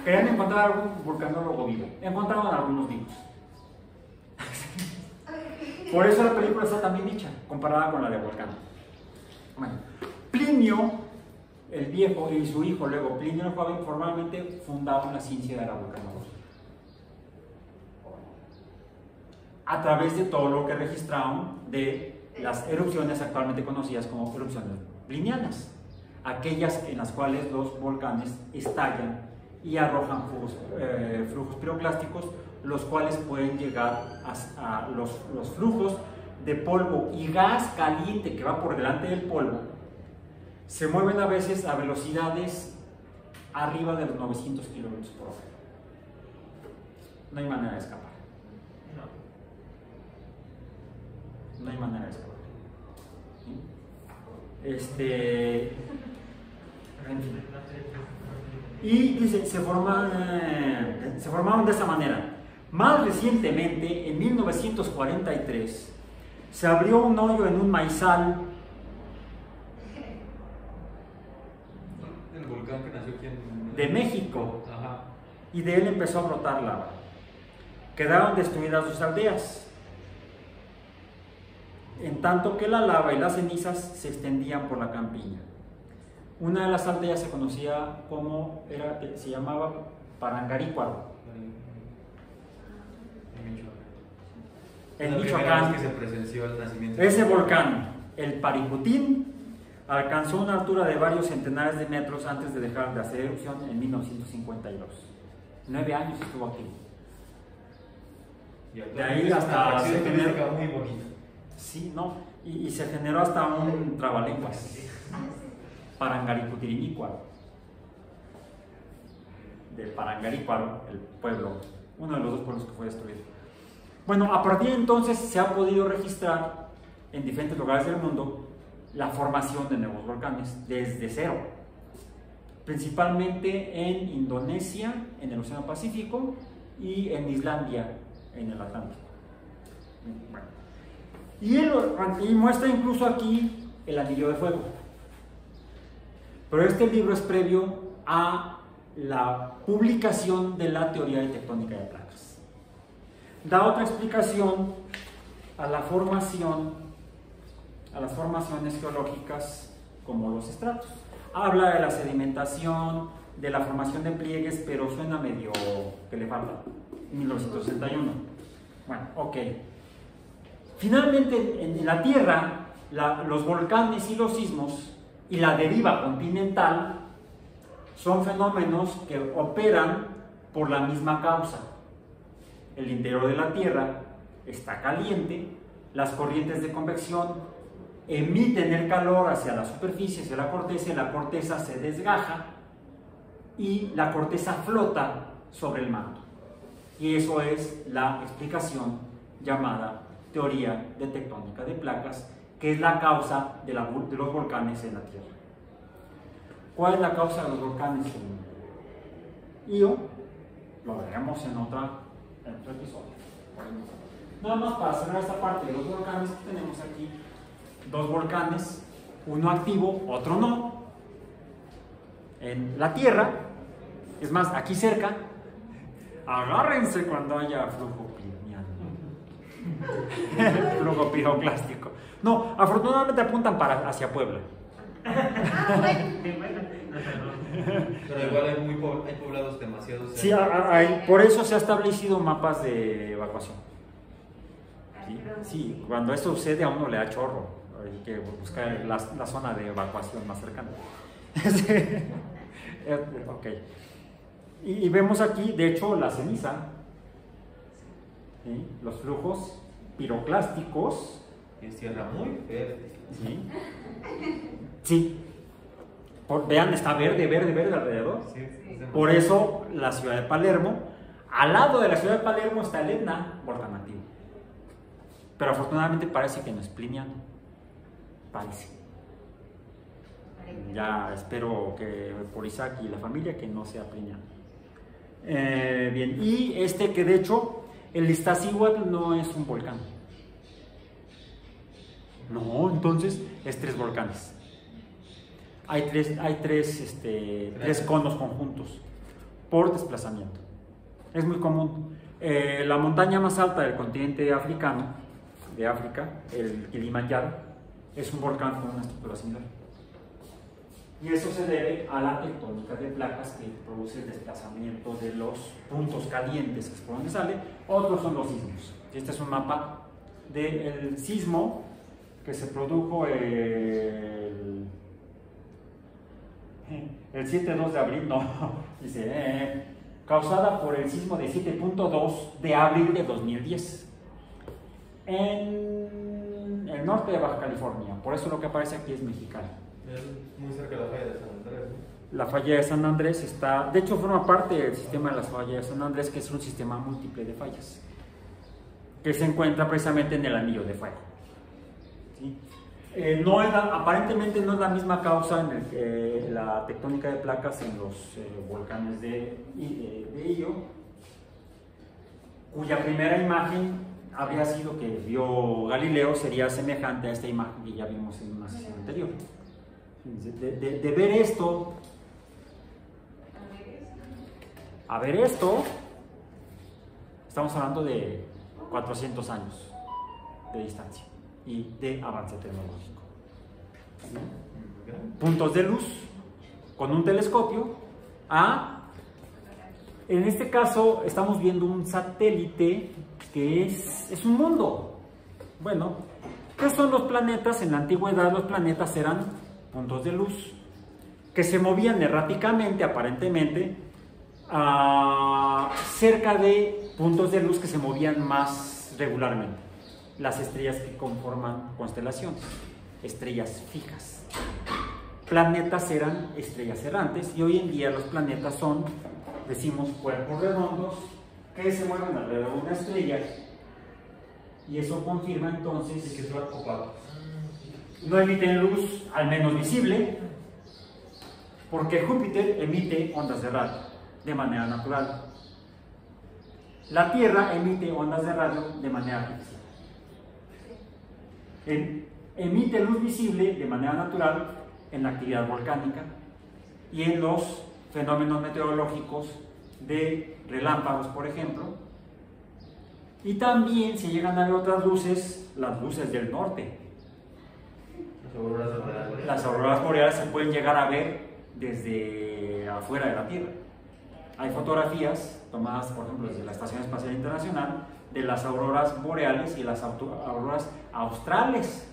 Querían encontrar algún vulcanólogo vivo. Encontraron algunos vivos. Por eso la película está tan bien hecha, comparada con la de Volcán. Bueno, Plinio, el viejo, y su hijo luego, Plinio el joven, formalmente fundaron la ciencia de la vulcanología. A través de todo lo que registraron de las erupciones actualmente conocidas como erupciones plinianas, aquellas en las cuales los volcanes estallan y arrojan flujos piroclásticos, los cuales pueden llegar a los flujos de polvo y gas caliente que va por delante del polvo, se mueven a veces a velocidades arriba de los 900 kilómetros por hora. No hay manera de escapar. No hay manera de escapar. En fin. Y dice, se formaron de esa manera. Más recientemente, en 1943, se abrió un hoyo en un maizal. El volcán que nació aquí De México. Ajá. Y de él empezó a brotar lava. Quedaron destruidas sus aldeas, en tanto que la lava y las cenizas se extendían por la campiña. Una de las aldeas se conocía como, se llamaba Parangarícuaro. En Michoacán. Que se presenció el nacimiento. Ese volcán, el Paricutín, alcanzó una altura de varios centenares de metros antes de dejar de hacer erupción en 1952. 9 años estuvo activo. De ahí hasta se generó muy bonita. Sí, no, y se generó hasta un trabalenguas. Parangaricutirimícuaro. De Parangarícuaro, el pueblo, uno de los dos pueblos que fue destruido. Bueno, a partir de entonces se ha podido registrar en diferentes lugares del mundo la formación de nuevos volcanes desde cero, principalmente en Indonesia, en el Océano Pacífico, y en Islandia, en el Atlántico. Bueno, y muestra incluso aquí el anillo de fuego. Pero este libro es previo a la publicación de la teoría de tectónica de placas. Da otra explicación a la formación, a las formaciones geológicas como los estratos. Habla de la sedimentación, de la formación de pliegues, pero suena medio que le falta. 1961. Bueno, ok. Finalmente, en la Tierra, los volcanes y los sismos y la deriva continental son fenómenos que operan por la misma causa. El interior de la Tierra está caliente, las corrientes de convección emiten el calor hacia la superficie, hacia la corteza se desgaja y la corteza flota sobre el manto. Y eso es la explicación llamada teoría de tectónica de placas, que es la causa de los volcanes en la Tierra. ¿Cuál es la causa de los volcanes en Io? Lo veremos en otro episodio. Nada más para cerrar esta parte de los volcanes, tenemos aquí dos volcanes, uno activo, otro no, en la Tierra. Es más, aquí cerca, agárrense cuando haya flujo pliniano, flujo piroclástico. No, afortunadamente apuntan hacia Puebla. Ah, bueno. Qué bueno, no, perdón. Pero igual hay poblados demasiado Sí, cerca. por eso se ha establecido mapas de evacuación. Sí, cuando esto sucede a uno le da chorro, hay que buscar la zona de evacuación más cercana. Ok. Y vemos aquí, de hecho, la ceniza, ¿sí? Los flujos piroclásticos. Es tierra muy fértil. Sí. Sí. Vean, está verde, verde, verde alrededor. Sí, es Por eso la ciudad de Palermo, al lado de la ciudad de Palermo está el Etna, volcán activo. Pero afortunadamente parece que no es pliniano. Parece. Ya espero que por Isaac y la familia que no sea pliniano. Bien, y que de hecho el Iztaccíhuatl no es un volcán. No, entonces es 3 volcanes. Hay tres conos conjuntos por desplazamiento. Es muy común. La montaña más alta del continente africano, de África, el Kilimanjaro, es un volcán con una estructura similar. Y eso se debe a la tectónica de placas que produce el desplazamiento de los puntos calientes, que es por donde sale. Otros son los sismos. Este es un mapa del sismo que se produjo el 7-2 de abril, no, dice, causada por el sismo de 7.2 de abril de 2010 en el norte de Baja California. Por eso lo que aparece aquí es Mexicali. Es muy cerca de la falla de San Andrés, ¿no? La falla de San Andrés está, de hecho forma parte del sistema de las fallas de San Andrés, que es un sistema múltiple de fallas, que se encuentra precisamente en el anillo de fuego. ¿Sí? Aparentemente no es la misma causa en la tectónica de placas en los volcanes de Io, cuya primera imagen habría sido que vio Galileo, sería semejante a esta imagen que ya vimos en una sesión anterior. De ver esto, a ver esto, estamos hablando de 400 años de distancia y de avance tecnológico. Puntos de luz con un telescopio en este caso estamos viendo un satélite que es un mundo. Bueno, ¿qué son los planetas? En la antigüedad los planetas eran puntos de luz que se movían erráticamente, aparentemente, cerca de puntos de luz que se movían más regularmente. Las estrellas que conforman constelaciones, estrellas fijas. Planetas eran estrellas errantes y hoy en día los planetas son, decimos, cuerpos redondos que se mueven alrededor de una estrella, y eso confirma entonces Y que son ocupados. no emiten luz, al menos visible, porque Júpiter emite ondas de radio de manera natural. La Tierra emite ondas de radio de manera artificial. Emite luz visible de manera natural en la actividad volcánica y en los fenómenos meteorológicos de relámpagos, por ejemplo. Y también se llegan a ver otras luces, las luces del norte. Las auroras boreales. Las auroras boreales se pueden llegar a ver desde afuera de la Tierra. Hay fotografías tomadas, por ejemplo, desde la Estación Espacial Internacional, de las auroras boreales y las auroras australes.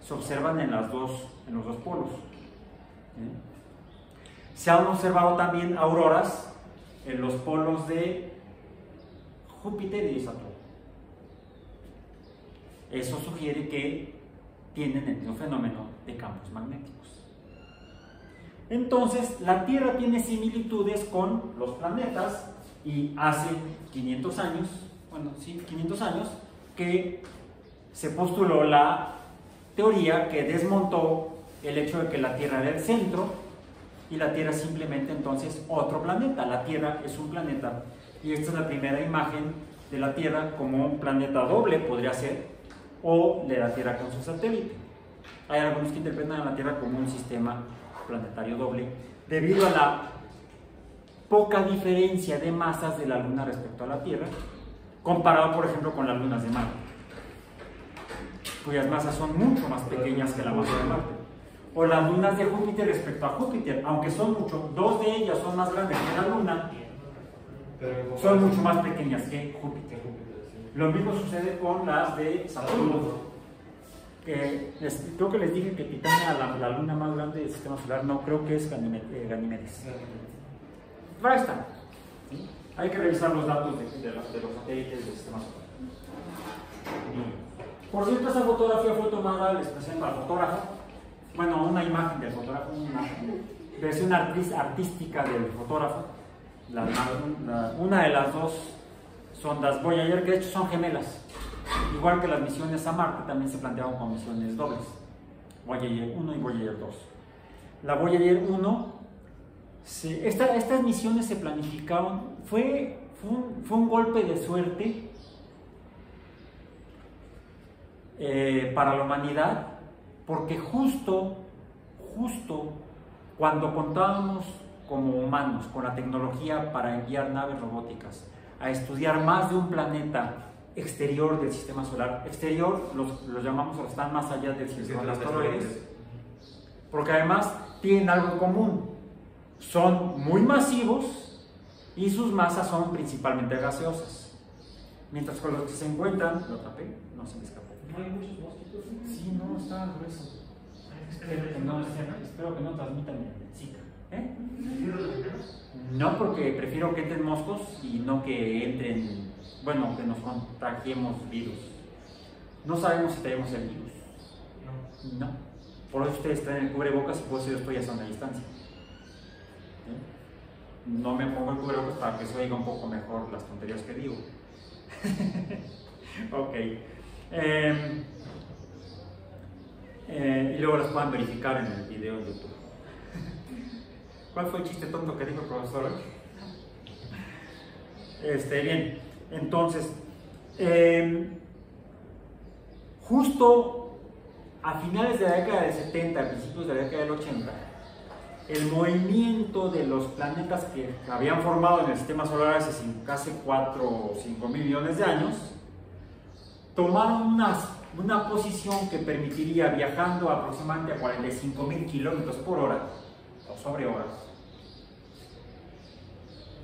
Se observan en los dos polos. Se han observado también auroras en los polos de Júpiter y de Saturno. Eso sugiere que tienen el mismo fenómeno de campos magnéticos. Entonces, la Tierra tiene similitudes con los planetas, y hace 500 años, bueno, sí, 500 años, que se postuló la teoría que desmontó el hecho de que la Tierra era el centro y la Tierra es simplemente entonces otro planeta. La Tierra es un planeta, y esta es la primera imagen de la Tierra como un planeta doble, podría ser, o de la Tierra con su satélite. Hay algunos que interpretan a la Tierra como un sistema planetario doble, debido a la poca diferencia de masas de la Luna respecto a la Tierra, comparado por ejemplo con las lunas de Marte, cuyas masas son mucho más pequeñas que la masa de Marte. o las lunas de Júpiter respecto a Júpiter, aunque son mucho, dos de ellas son más grandes que la Luna, Pero son mucho más pequeñas que Júpiter. Sí. Lo mismo sucede con las de Saturno. Creo que les dije que Titania, la luna más grande del sistema solar, no creo que es Ganímedes. Pero ahí está. ¿Sí? Hay que revisar los datos de los satélites del sistema solar. Por cierto, esa fotografía fue tomada, les presento al fotógrafo, bueno, una imagen del fotógrafo, una versión artística del fotógrafo. Una de las dos sondas Voyager, que de hecho son gemelas. Igual que las misiones a Marte, también se planteaban como misiones dobles. Voyager 1 y Voyager 2. La Voyager 1, estas misiones se planificaron, fue un golpe de suerte para la humanidad, porque justo cuando contábamos como humanos con la tecnología para enviar naves robóticas a estudiar más de un planeta exterior del sistema solar, exterior los llamamos, están más allá del sistema de asteroides, porque además tienen algo en común, son muy masivos y sus masas son principalmente gaseosas, mientras que los que se encuentran, lo tapé, no se me escapó. ¿No hay muchos mosquitos? Sí, no, está grueso. Espero que no transmitan el Zika. No, porque prefiero que entren moscos y no que entren, bueno, que nos contagiemos virus. No sabemos si tenemos el virus. No. Por eso ustedes traen el cubrebocas y por eso yo estoy a sana distancia. No me pongo el cubrebocas para que se oiga un poco mejor las tonterías que digo. Ok. Y luego las puedan verificar en el video de YouTube. ¿Cuál fue el chiste tonto que dijo el profesor? Bien, entonces, justo a finales de la década del 70, a principios de la década del 80, el movimiento de los planetas que habían formado en el sistema solar hace casi 4 o 5 mil millones de años, tomaron una posición que permitiría, viajando aproximadamente a 45.000 kilómetros por hora, o sobre hora,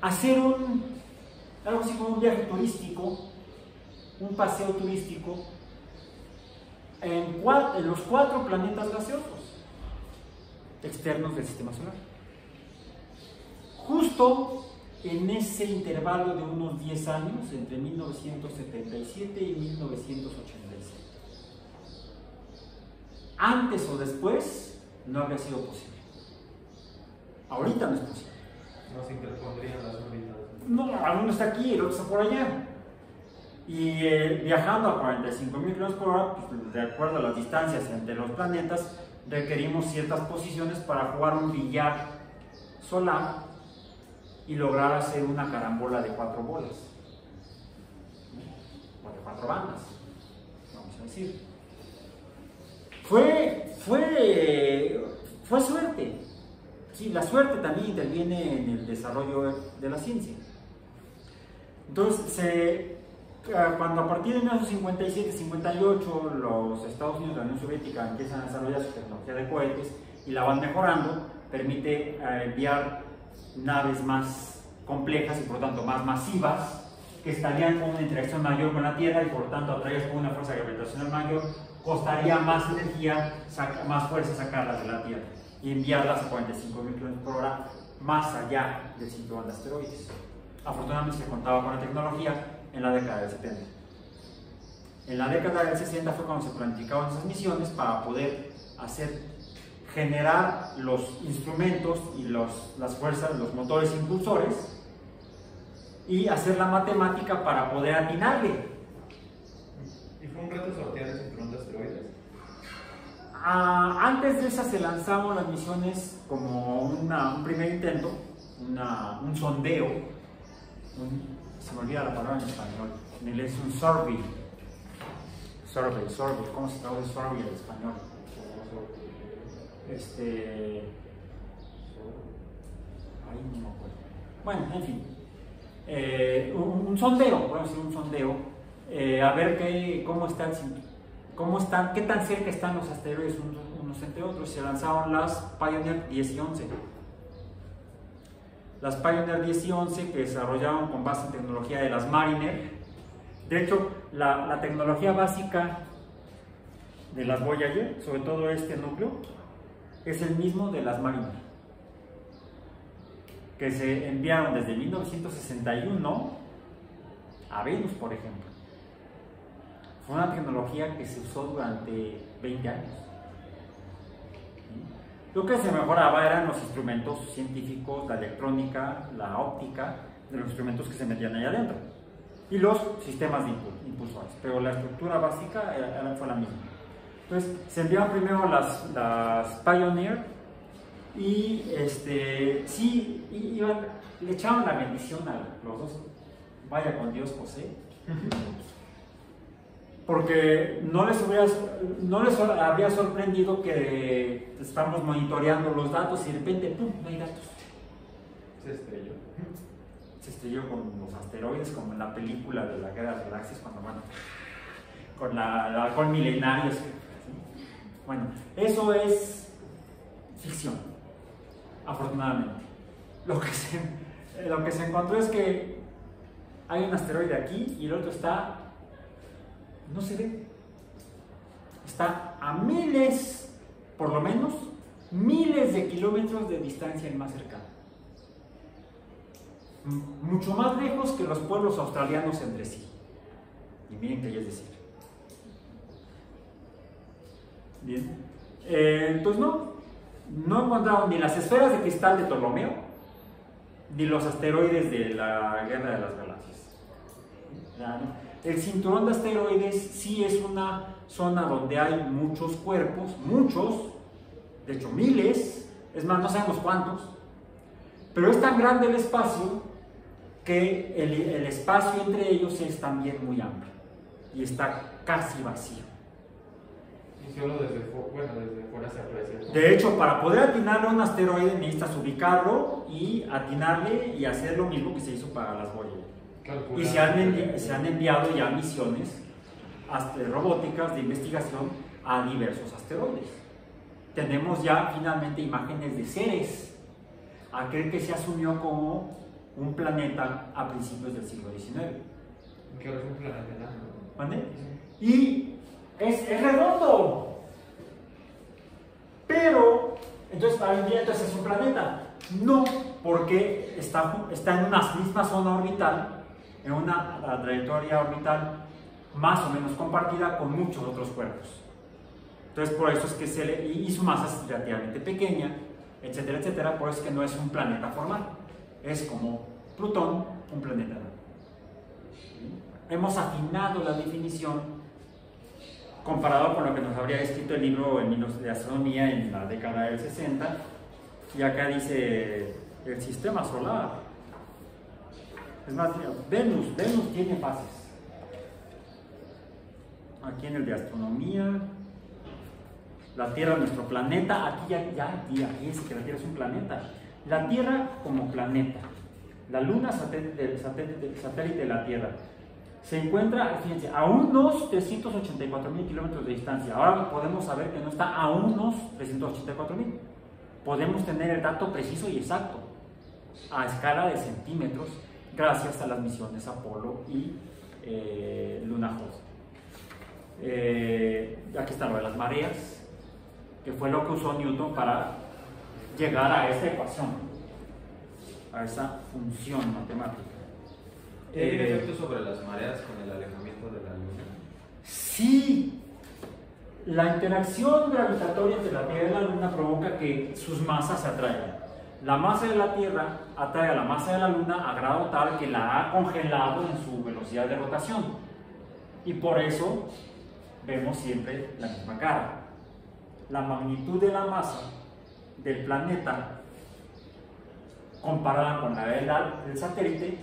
hacer algo así como un viaje turístico, un paseo turístico en los 4 planetas gaseosos externos del sistema solar. Justo en ese intervalo de unos 10 años, entre 1977 y 1987. Antes o después no habría sido posible. Ahorita no es posible. No se interpondrían las órbitas. No, uno está aquí, el otro está por allá. Y viajando a 45.000 km por hora, pues, de acuerdo a las distancias entre los planetas, requerimos ciertas posiciones para jugar un billar solar y lograr hacer una carambola de 4 bolas. O de 4 bandas, vamos a decir. Fue suerte. Sí, la suerte también interviene en el desarrollo de la ciencia. Entonces, cuando a partir de 1957-58 los Estados Unidos y la Unión Soviética empiezan a desarrollar su tecnología de cohetes y la van mejorando, permite enviar naves más complejas y por lo tanto más masivas, que estarían con una interacción mayor con la Tierra y por lo tanto atraídas por una fuerza gravitacional mayor, costaría más energía, más fuerza sacarlas de la Tierra y enviarlas a 45.000 km por hora más allá del cinturón de asteroides. Afortunadamente se contaba con la tecnología en la década del 70. En la década del 60 fue cuando se planificaban esas misiones para poder generar los instrumentos y las fuerzas, los motores impulsores y hacer la matemática para poder atinarle. ¿Y fue un reto sortear el cinturón de asteroides? Antes de esas se lanzaron las misiones como un primer intento, un sondeo, se me olvida la palabra en español, en inglés es un survey, ¿cómo se traduce survey en español? Ay, no me acuerdo. Bueno, en fin, un sondeo, podemos decir un sondeo, a ver qué tan cerca están los asteroides unos unos entre otros, se lanzaron las Pioneer 10 y 11. Las Pioneer 10 y 11 que desarrollaron con base en tecnología de las Mariner. De hecho, la tecnología básica de las Voyager, sobre todo este núcleo, es el mismo de las Mariner, que se enviaron desde 1961 a Venus, por ejemplo. Fue una tecnología que se usó durante 20 años. Lo que se mejoraba eran los instrumentos científicos, la electrónica, la óptica, de los instrumentos que se metían ahí adentro, y los sistemas de impulsores, pero la estructura básica fue la misma. Entonces, se enviaron primero las Pioneer y sí, le echaron la bendición a los dos. Vaya con Dios, José. Porque no les habría sorprendido que estamos monitoreando los datos y de repente, ¡pum!, no hay datos. Se estrelló. Se estrelló con los asteroides, como en la película de la Guerra de las Galaxias, cuando van con el halcón milenario. ¿Sí? Bueno, eso es ficción, afortunadamente. Lo que se encontró es que hay un asteroide aquí y el otro no se ve. Está a miles, por lo menos, miles de kilómetros de distancia el más cercano. Mucho más lejos que los pueblos australianos entre sí. Y miren qué hay es decir. Bien. Entonces no encontraron ni las esferas de cristal de Ptolomeo, ni los asteroides de la Guerra de las Galaxias. El cinturón de asteroides sí es una zona donde hay muchos cuerpos, de hecho miles, es más, no sabemos cuántos, pero es tan grande el espacio que el espacio entre ellos es también muy amplio y está casi vacío. Y solo desde fuera se aprecia. De hecho, para poder atinarle a un asteroide necesitas ubicarlo y atinarle y hacer lo mismo que se hizo para las Voyager. Y se han enviado ya misiones robóticas de investigación a diversos asteroides. Tenemos ya finalmente imágenes de Ceres, aquel que se asumió como un planeta a principios del siglo XIX. Que ahora es un planeta enano. ¿Vale? Y es redondo. Pero, entonces es un planeta. No, porque está en una misma zona orbital, en una trayectoria orbital más o menos compartida con muchos otros cuerpos. Entonces, por eso es que y su masa es relativamente pequeña, etcétera, etcétera. Por eso es que no es un planeta formal. Es como Plutón, un planeta. Hemos afinado la definición comparado con lo que nos habría escrito el libro de astronomía en la década del 60. Y acá dice el sistema solar. Es más, Venus tiene fases. Aquí en el de astronomía, la Tierra, nuestro planeta, aquí dice que la Tierra es un planeta. La Tierra como planeta, la Luna satélite de la Tierra, se encuentra, fíjense, a unos 384.000 kilómetros de distancia. Ahora podemos saber que no está a unos 384.000. Podemos tener el dato preciso y exacto, a escala de centímetros, gracias a las misiones Apolo y Luna-Hoth. Aquí está lo de las mareas, que fue lo que usó Newton para llegar a esa ecuación, a esa función matemática. ¿Tiene efecto sobre las mareas con el alejamiento de la Luna? Sí, la interacción gravitatoria entre la Tierra y la Luna provoca que sus masas se atraigan. La masa de la Tierra atrae a la masa de la Luna a grado tal que la ha congelado en su velocidad de rotación. Y por eso vemos siempre la misma cara. La magnitud de la masa del planeta comparada con la del satélite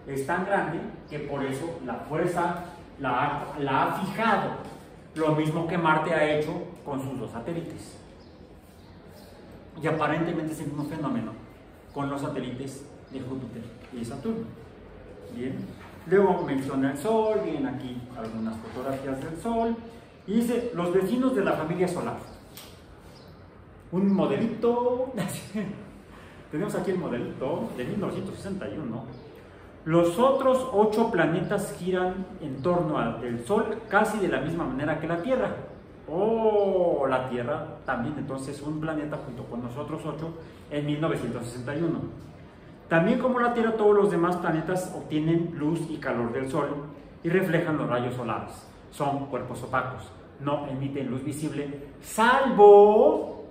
es tan grande que por eso la fuerza la ha fijado, lo mismo que Marte ha hecho con sus dos satélites. Y aparentemente es el mismo fenómeno con los satélites de Júpiter y de Saturno. Bien. Luego menciona el Sol, vienen aquí algunas fotografías del Sol y dice los vecinos de la familia solar. un modelito. Tenemos aquí el modelito de 1961. Los otros 8 planetas giran en torno al Sol casi de la misma manera que la Tierra. La Tierra también, entonces un planeta junto con nosotros 8 en 1961. También como la Tierra, todos los demás planetas obtienen luz y calor del Sol y reflejan los rayos solares. Son cuerpos opacos, no emiten luz visible, salvo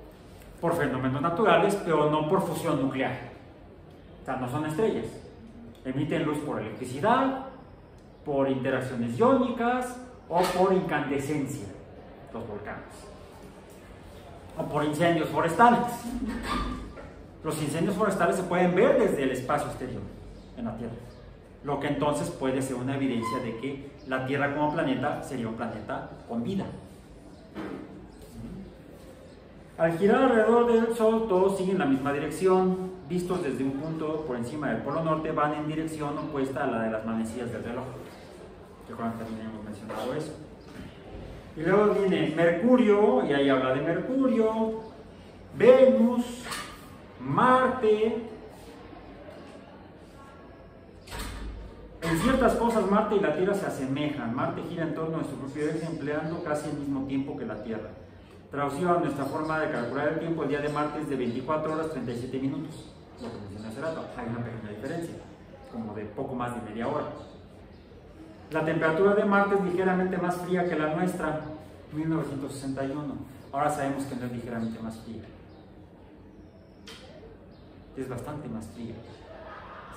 por fenómenos naturales, pero no por fusión nuclear. O sea, no son estrellas. Emiten luz por electricidad, por interacciones iónicas o por incandescencia, los volcanes, o por incendios forestales. Los incendios forestales se pueden ver desde el espacio exterior en la Tierra, lo que entonces puede ser una evidencia de que la Tierra como planeta sería un planeta con vida. Al girar alrededor del Sol, todos siguen la misma dirección. Vistos desde un punto por encima del Polo Norte, van en dirección opuesta a la de las manecillas del reloj. Recuerdan que también hemos mencionado eso. Y luego viene Mercurio, y ahí habla de Mercurio, Venus, Marte. En ciertas cosas, Marte y la Tierra se asemejan. Marte gira en torno a su propio eje, empleando casi el mismo tiempo que la Tierra. Traducido a nuestra forma de calcular el tiempo, el día de Marte es de 24 horas 37 minutos. Lo que mencioné hace rato, hay una pequeña diferencia, como de poco más de media hora. La temperatura de Marte es ligeramente más fría que la nuestra, 1961. Ahora sabemos que no es ligeramente más fría. Es bastante más fría.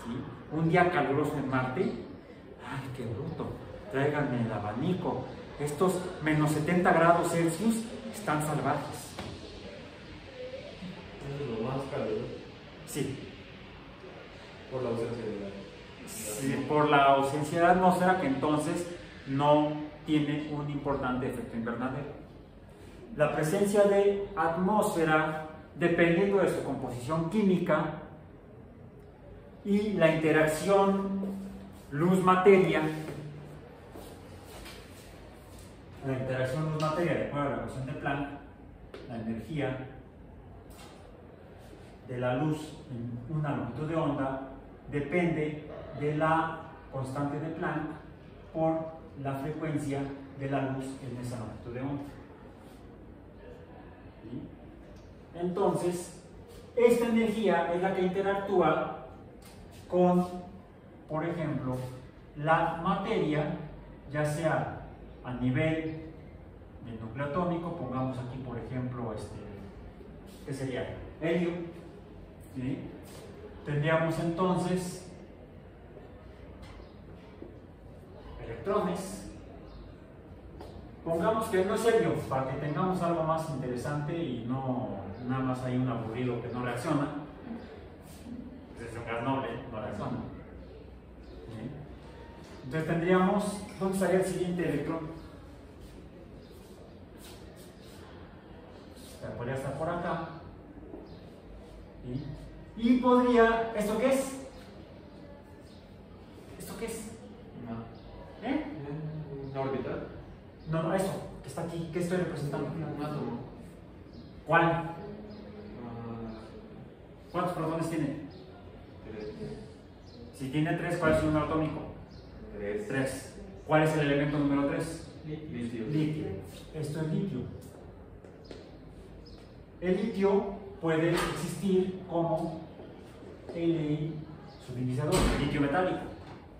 ¿Sí? Un día caluroso en Marte, ¡ay, qué bruto! Tráiganme el abanico. Estos menos 70 grados Celsius están salvajes. Es lo más caluroso. Sí. Por la ausencia de la... Sí, por la ausencia de atmósfera, que entonces no tiene un importante efecto invernadero. La presencia de atmósfera, dependiendo de su composición química y la interacción luz-materia, de acuerdo a la ecuación de Planck, la energía de la luz en una longitud de onda depende de la constante de Planck por la frecuencia de la luz en esa longitud de onda. ¿Sí? Entonces, esta energía es la que interactúa con, por ejemplo, la materia, ya sea a nivel del núcleo atómico, pongamos aquí, por ejemplo, ¿qué sería? Helio. ¿Sí? Tendríamos entonces electrones. Pongamos que no es helio, para que tengamos algo más interesante y no nada más hay un aburrido que no reacciona. Es un gas noble, no reacciona. ¿Sí? Entonces tendríamos, ¿dónde estaría el siguiente electrón? Podría estar por acá. ¿Sí? Y podría, ¿esto qué es? ¿Esto qué es? ¿Una orbital? No, eso, que está aquí, ¿qué estoy representando? Un átomo. ¿Cuál? ¿Cuántos protones tiene? 3. Si tiene 3, ¿cuál es su número atómico? 3. ¿Cuál es el elemento número 3? Litio. Litio. Esto es litio. El litio puede existir como el subiniciador, el litio metálico.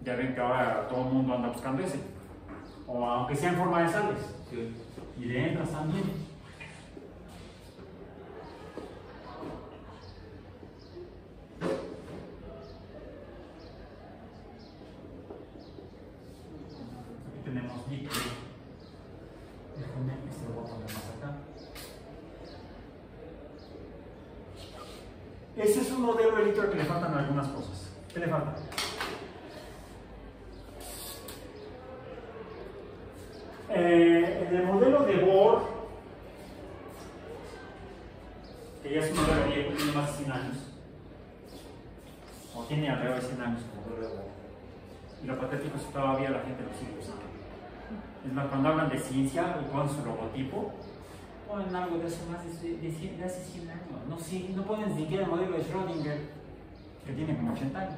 Ya ven que ahora todo el mundo anda buscando ese. O aunque sea en forma de sales. Sí. Y de hembras también. Aquí tenemos litio. Déjenme, lo voy a poner más acá. Ese es un modelo de litio al que le faltan algunas cosas. ¿Qué le falta? En el modelo de Bohr, que ya es un modelo viejo, tiene más de 100 años, o tiene alrededor de 100 años el modelo de Bohr, y lo patético es que todavía la gente lo sigue usando. Es más, cuando hablan de ciencia y ponen su logotipo, ponen algo de eso más de hace 100 años. No, sí, no ponen ni siquiera el modelo de Schrödinger, que tiene como 80 años.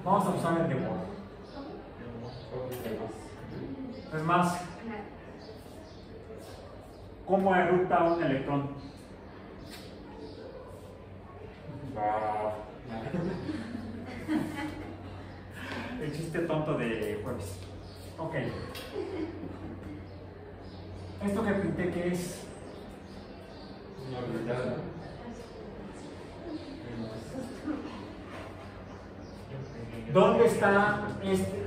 Vamos a usar el de Bohr. Es más, ¿cómo eructa un electrón? El chiste tonto de jueves. Ok. Esto que pinté, ¿qué es? Una orbital. ¿Dónde está este?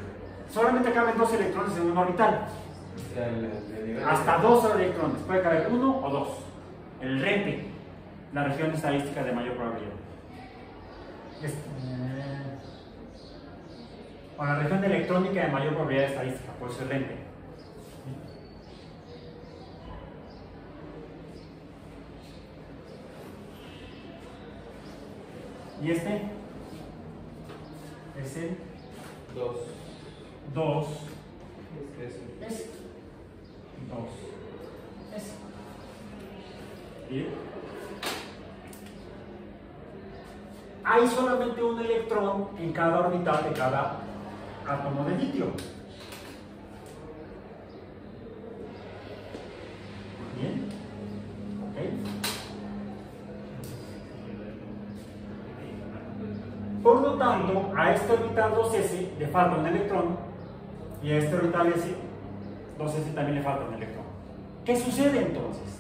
Solamente caben 2 electrones en un orbital. Hasta 2 electrones. Puede caber 1 o 2. El REPE, la región estadística de mayor probabilidad. O la región electrónica de mayor probabilidad estadística, por eso es REPE. ¿Y este? Es el 2. Es 2. Es. Bien. Hay solamente un electrón en cada orbital de cada átomo de litio. Bien. Ok. Por lo tanto, a este orbital 2s le falta un electrón y a este orbital s 2s también le falta un electrón. ¿Qué sucede entonces?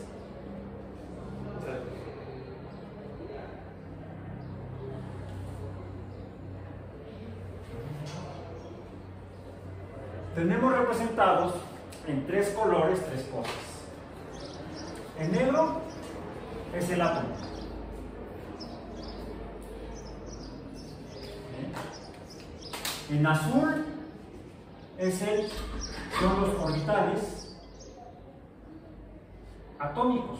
Tenemos representados en 3 colores 3 cosas. En negro es el átomo. En azul son los orbitales atómicos.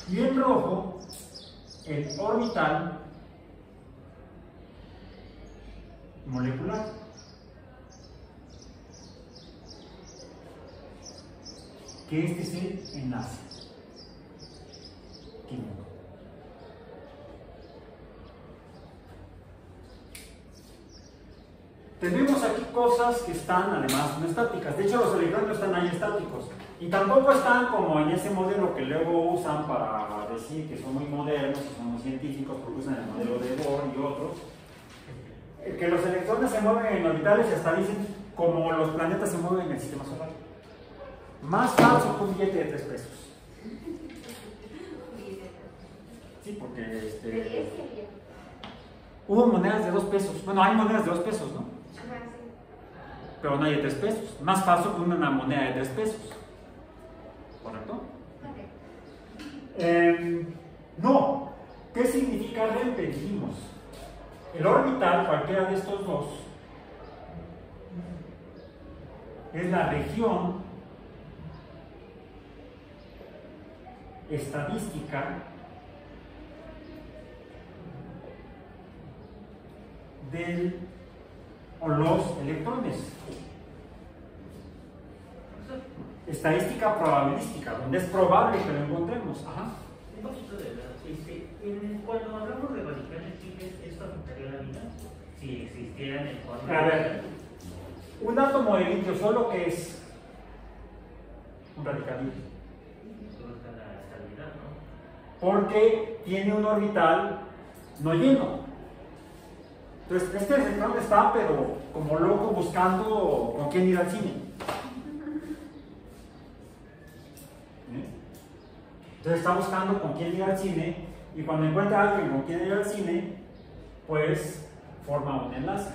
Y en rojo, el orbital molecular. Que este es el enlace químico. Tenemos aquí cosas que están además no estáticas. De hecho, los electrones no están ahí estáticos. Y tampoco están como en ese modelo que luego usan para decir que son muy modernos, que son muy científicos, porque usan el modelo de Bohr y otros. Que los electrones se mueven en orbitales y hasta dicen como los planetas se mueven en el sistema solar. Más falso que un billete de 3 pesos. Sí, porque hubo monedas de 2 pesos. Bueno, hay monedas de 2 pesos, ¿no? Pero no hay de 3 pesos. Más falso que una moneda de 3 pesos. ¿Correcto? No. ¿Qué significa REPE? Dijimos. El orbital, cualquiera de estos dos, es la región estadística o los electrones. Estadística probabilística, donde es probable que lo encontremos. Ajá. Un poquito de verdad. Cuando hablamos de radicales libres, ¿esto afectaría la vida? Si existieran en forma. A ver, un átomo de litio solo, que es un radical libre. Busca la estabilidad, ¿no? Porque tiene un orbital no lleno. Entonces, este electrón está, pero como loco, buscando con quién ir al cine. Entonces está buscando con quién ir al cine, y cuando encuentra a alguien con quien ir al cine, pues forma un enlace.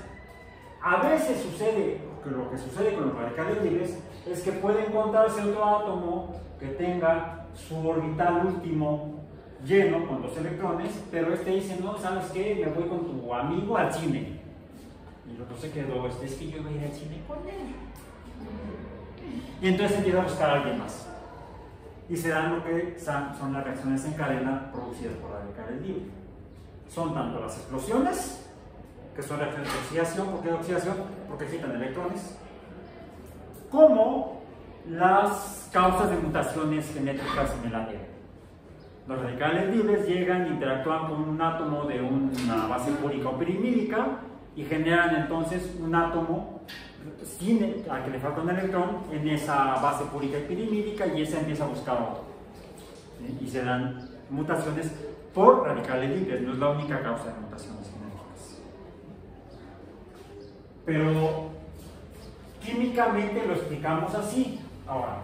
A veces sucede, que lo que sucede con los radicales libres es que puede encontrarse otro átomo que tenga su orbital último lleno con 2 electrones, pero este dice, no, ¿sabes qué? Me voy con tu amigo al cine. Y el otro se quedó, es que yo voy a ir al cine con él. Y entonces empieza a buscar a alguien más. Y se dan lo que son las reacciones en cadena producidas por radicales libres. Son tanto las explosiones que son reacciones de oxidación. ¿Por qué de oxidación? Porque quitan electrones. Como las causas de mutaciones genéticas en el ADN. Los radicales libres llegan, interactúan con un átomo de una base púrica o pirimídica y generan entonces un átomo al que le falta un electrón en esa base púrica y pirimídica, y esa empieza a buscar otro. ¿Sí? Y se dan mutaciones por radicales libres. No es la única causa de mutaciones genéticas. Pero químicamente lo explicamos así. Ahora,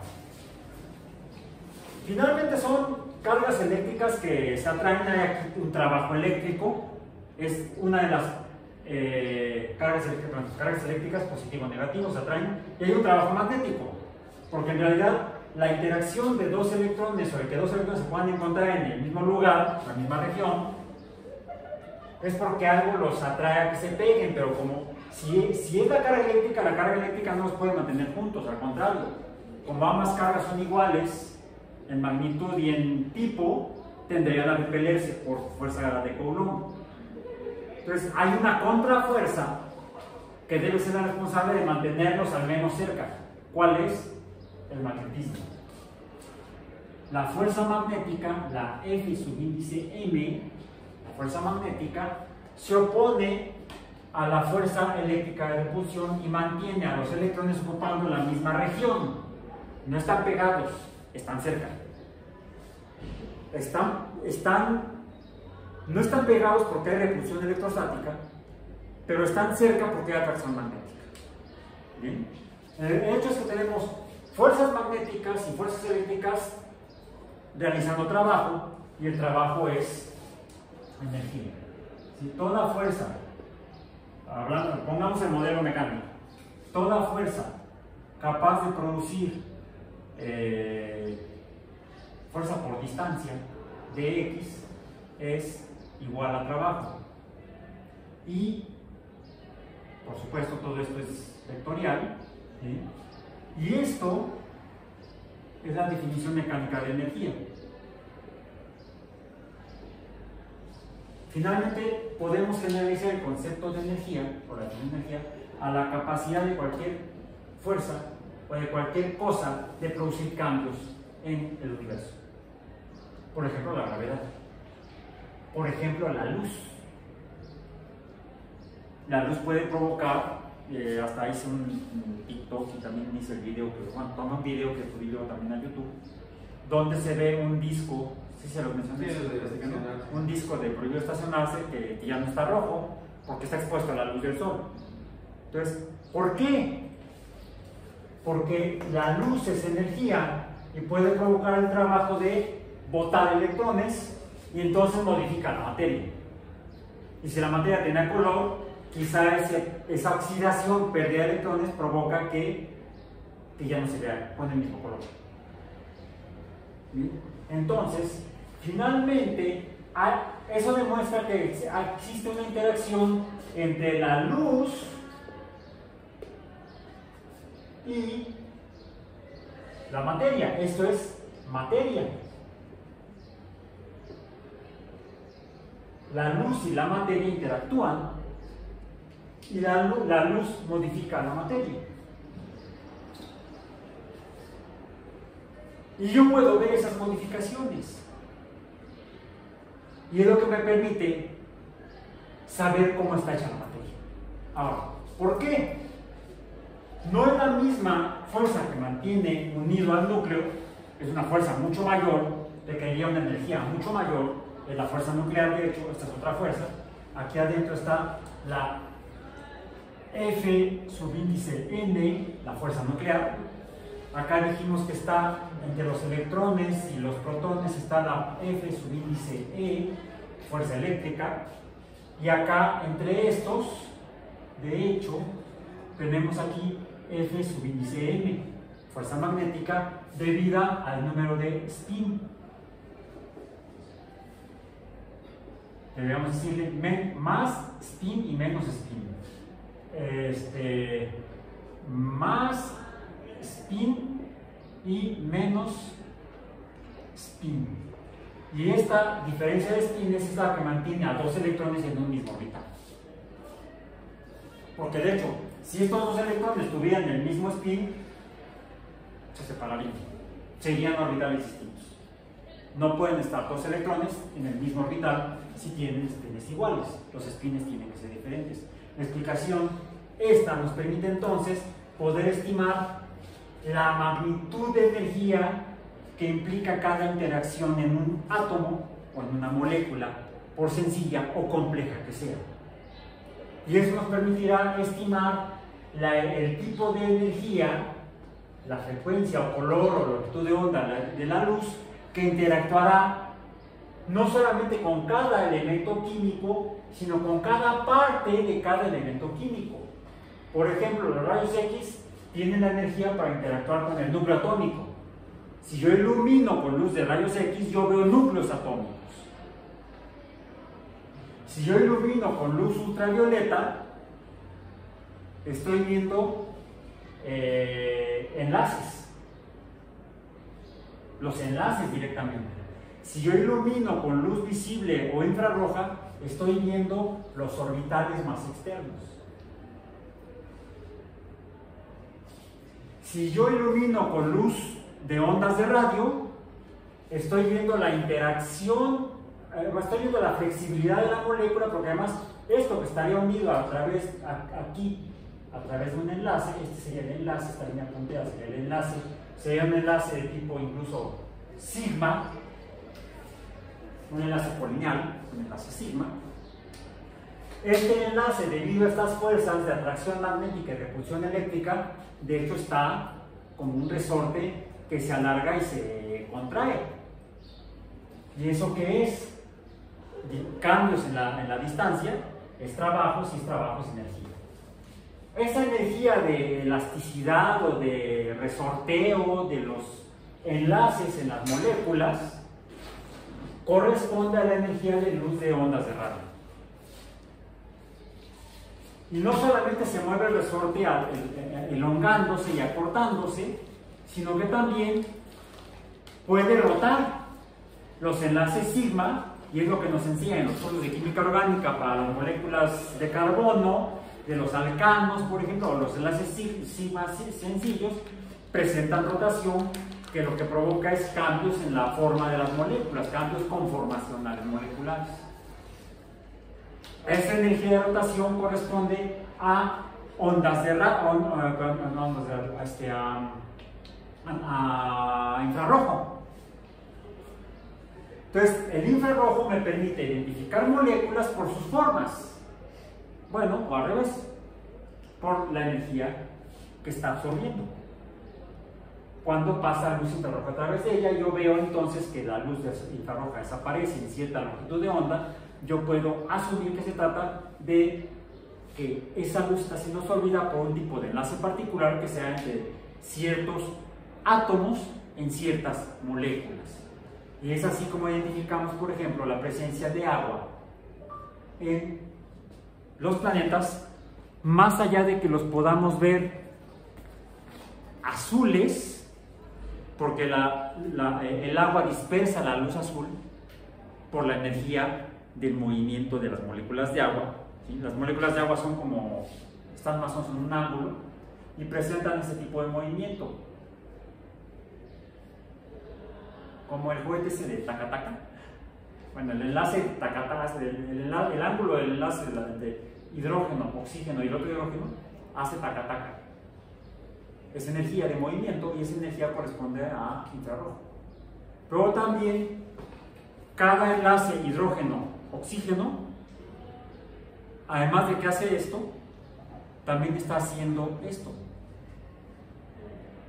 finalmente son cargas eléctricas que se atraen. Hay aquí un trabajo eléctrico. Es una de las cargas eléctricas, positivo o negativo, se atraen. Y hay un trabajo magnético, porque en realidad la interacción de dos electrones, o de que dos electrones se puedan encontrar en el mismo lugar, en la misma región, es porque algo los atrae a que se peguen. Pero como si es la carga eléctrica no los puede mantener juntos, al contrario. Como ambas cargas son iguales en magnitud y en tipo, tendrían a repelerse por fuerza de Coulomb. Entonces hay una contrafuerza que debe ser la responsable de mantenerlos al menos cerca. ¿Cuál es? El magnetismo. La fuerza magnética, la F subíndice M, la fuerza magnética, se opone a la fuerza eléctrica de repulsión y mantiene a los electrones ocupando la misma región. No están pegados, están cerca. No están pegados porque hay repulsión electrostática, pero están cerca porque hay atracción magnética. ¿Bien? El hecho es que tenemos fuerzas magnéticas y fuerzas eléctricas realizando trabajo, y el trabajo es energía. Si toda fuerza, pongamos el modelo mecánico, toda fuerza capaz de producir fuerza por distancia de X es igual a trabajo. Y por supuesto todo esto es vectorial, ¿sí? Y esto es la definición mecánica de energía. Finalmente podemos generalizar el concepto de energía, o la definición de energía, a la capacidad de cualquier fuerza o de cualquier cosa de producir cambios en el universo. Por ejemplo, la gravedad. Por ejemplo, la luz. La luz puede provocar, hasta hice un TikTok y también hice el video, tomé un video que subí yo también a YouTube, donde se ve un disco, ¿sí se lo mencioné? Sí, un disco de prohibido estacionarse que ya no está rojo porque está expuesto a la luz del sol. Entonces, ¿por qué? Porque la luz es energía y puede provocar el trabajo de botar electrones, y entonces modifica la materia. Y si la materia tiene color, quizá esa oxidación, pérdida de electrones, provoca que ya no se vea con el mismo color. ¿Sí? Entonces, finalmente, eso demuestra que existe una interacción entre la luz y la materia. Esto es materia. La luz y la materia interactúan, y la luz modifica la materia. Y yo puedo ver esas modificaciones. Y es lo que me permite saber cómo está hecha la materia. Ahora, ¿por qué? No es la misma fuerza que mantiene unido al núcleo, es una fuerza mucho mayor, requeriría una energía mucho mayor. Es la fuerza nuclear, de hecho. Esta es otra fuerza. Aquí adentro está la F subíndice N, la fuerza nuclear. Acá dijimos que está entre los electrones y los protones, está la F subíndice E, fuerza eléctrica. Y acá entre estos, de hecho, tenemos aquí F subíndice M, fuerza magnética, debida al número de spin. Deberíamos decirle más spin y menos spin. Más spin y menos spin. Y esta diferencia de spin es la que mantiene a dos electrones en un mismo orbital. Porque de hecho, si estos dos electrones tuvieran el mismo spin, se separarían, serían orbitales distintos. No pueden estar dos electrones en el mismo orbital si tienen spines iguales. Los spines tienen que ser diferentes. La explicación esta nos permite entonces poder estimar la magnitud de energía que implica cada interacción en un átomo o en una molécula, por sencilla o compleja que sea. Y eso nos permitirá estimar el tipo de energía, la frecuencia o color o longitud de onda de la luz que interactuará no solamente con cada elemento químico, sino con cada parte de cada elemento químico. Por ejemplo, los rayos X tienen la energía para interactuar con el núcleo atómico. Si yo ilumino con luz de rayos X, yo veo núcleos atómicos. Si yo ilumino con luz ultravioleta, estoy viendo enlaces. Los enlaces directamente. Si yo ilumino con luz visible o infrarroja, estoy viendo los orbitales más externos. Si yo ilumino con luz de ondas de radio, estoy viendo la interacción, estoy viendo la flexibilidad de la molécula, porque además esto que estaría unido a través, aquí, a través de un enlace, este sería el enlace, esta línea punteada sería el enlace, sería un enlace de tipo incluso sigma, un enlace polineal, un enlace sigma. Este enlace, debido a estas fuerzas de atracción magnética y repulsión eléctrica, de hecho está como un resorte que se alarga y se contrae. ¿Y eso qué es? Cambios en la distancia, es trabajo, si es trabajo es energía. Esa energía de elasticidad o de resorteo de los enlaces en las moléculas corresponde a la energía de luz de ondas de radio. Y no solamente se mueve el resorte elongándose y acortándose, sino que también puede rotar. Los enlaces sigma, y es lo que nos enseñan en los cursos de química orgánica para las moléculas de carbono, de los alcanos, por ejemplo, o los enlaces sigma sencillos, presentan rotación, que lo que provoca es cambios en la forma de las moléculas, cambios conformacionales moleculares. Esa energía de rotación corresponde a ondas a infrarrojo. Entonces, el infrarrojo me permite identificar moléculas por sus formas. Bueno, o al revés, por la energía que está absorbiendo. Cuando pasa luz infrarroja a través de ella, yo veo entonces que la luz infrarroja desaparece en cierta longitud de onda. Yo puedo asumir que se trata de que esa luz está siendo absorbida por un tipo de enlace particular que sea entre ciertos átomos en ciertas moléculas. Y es así como identificamos, por ejemplo, la presencia de agua en los planetas, más allá de que los podamos ver azules, porque el agua dispersa la luz azul por la energía del movimiento de las moléculas de agua. ¿Sí? Las moléculas de agua son como, están más o menos en un ángulo y presentan ese tipo de movimiento. Como el juguete ese de taca-taca. Bueno, el enlace taca-taca, el ángulo del enlace de hidrógeno, oxígeno y el otro hidrógeno hace taca-taca. Es energía de movimiento y esa energía corresponde a infrarrojo. Pero también cada enlace hidrógeno-oxígeno, además de que hace esto, también está haciendo esto.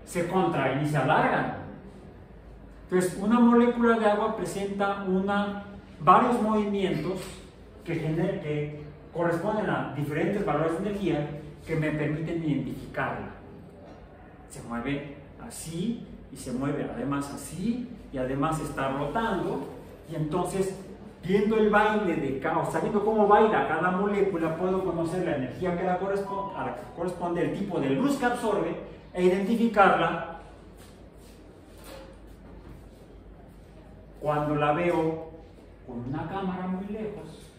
Se contraen y se alargan. Entonces, una molécula de agua presenta varios movimientos que corresponden a diferentes valores de energía que me permiten identificarla. Se mueve así y se mueve además así y además está rotando, y entonces viendo el baile sabiendo cómo baila cada molécula, puedo conocer la energía que corresponde, el tipo de luz que absorbe e identificarla cuando la veo con una cámara muy lejos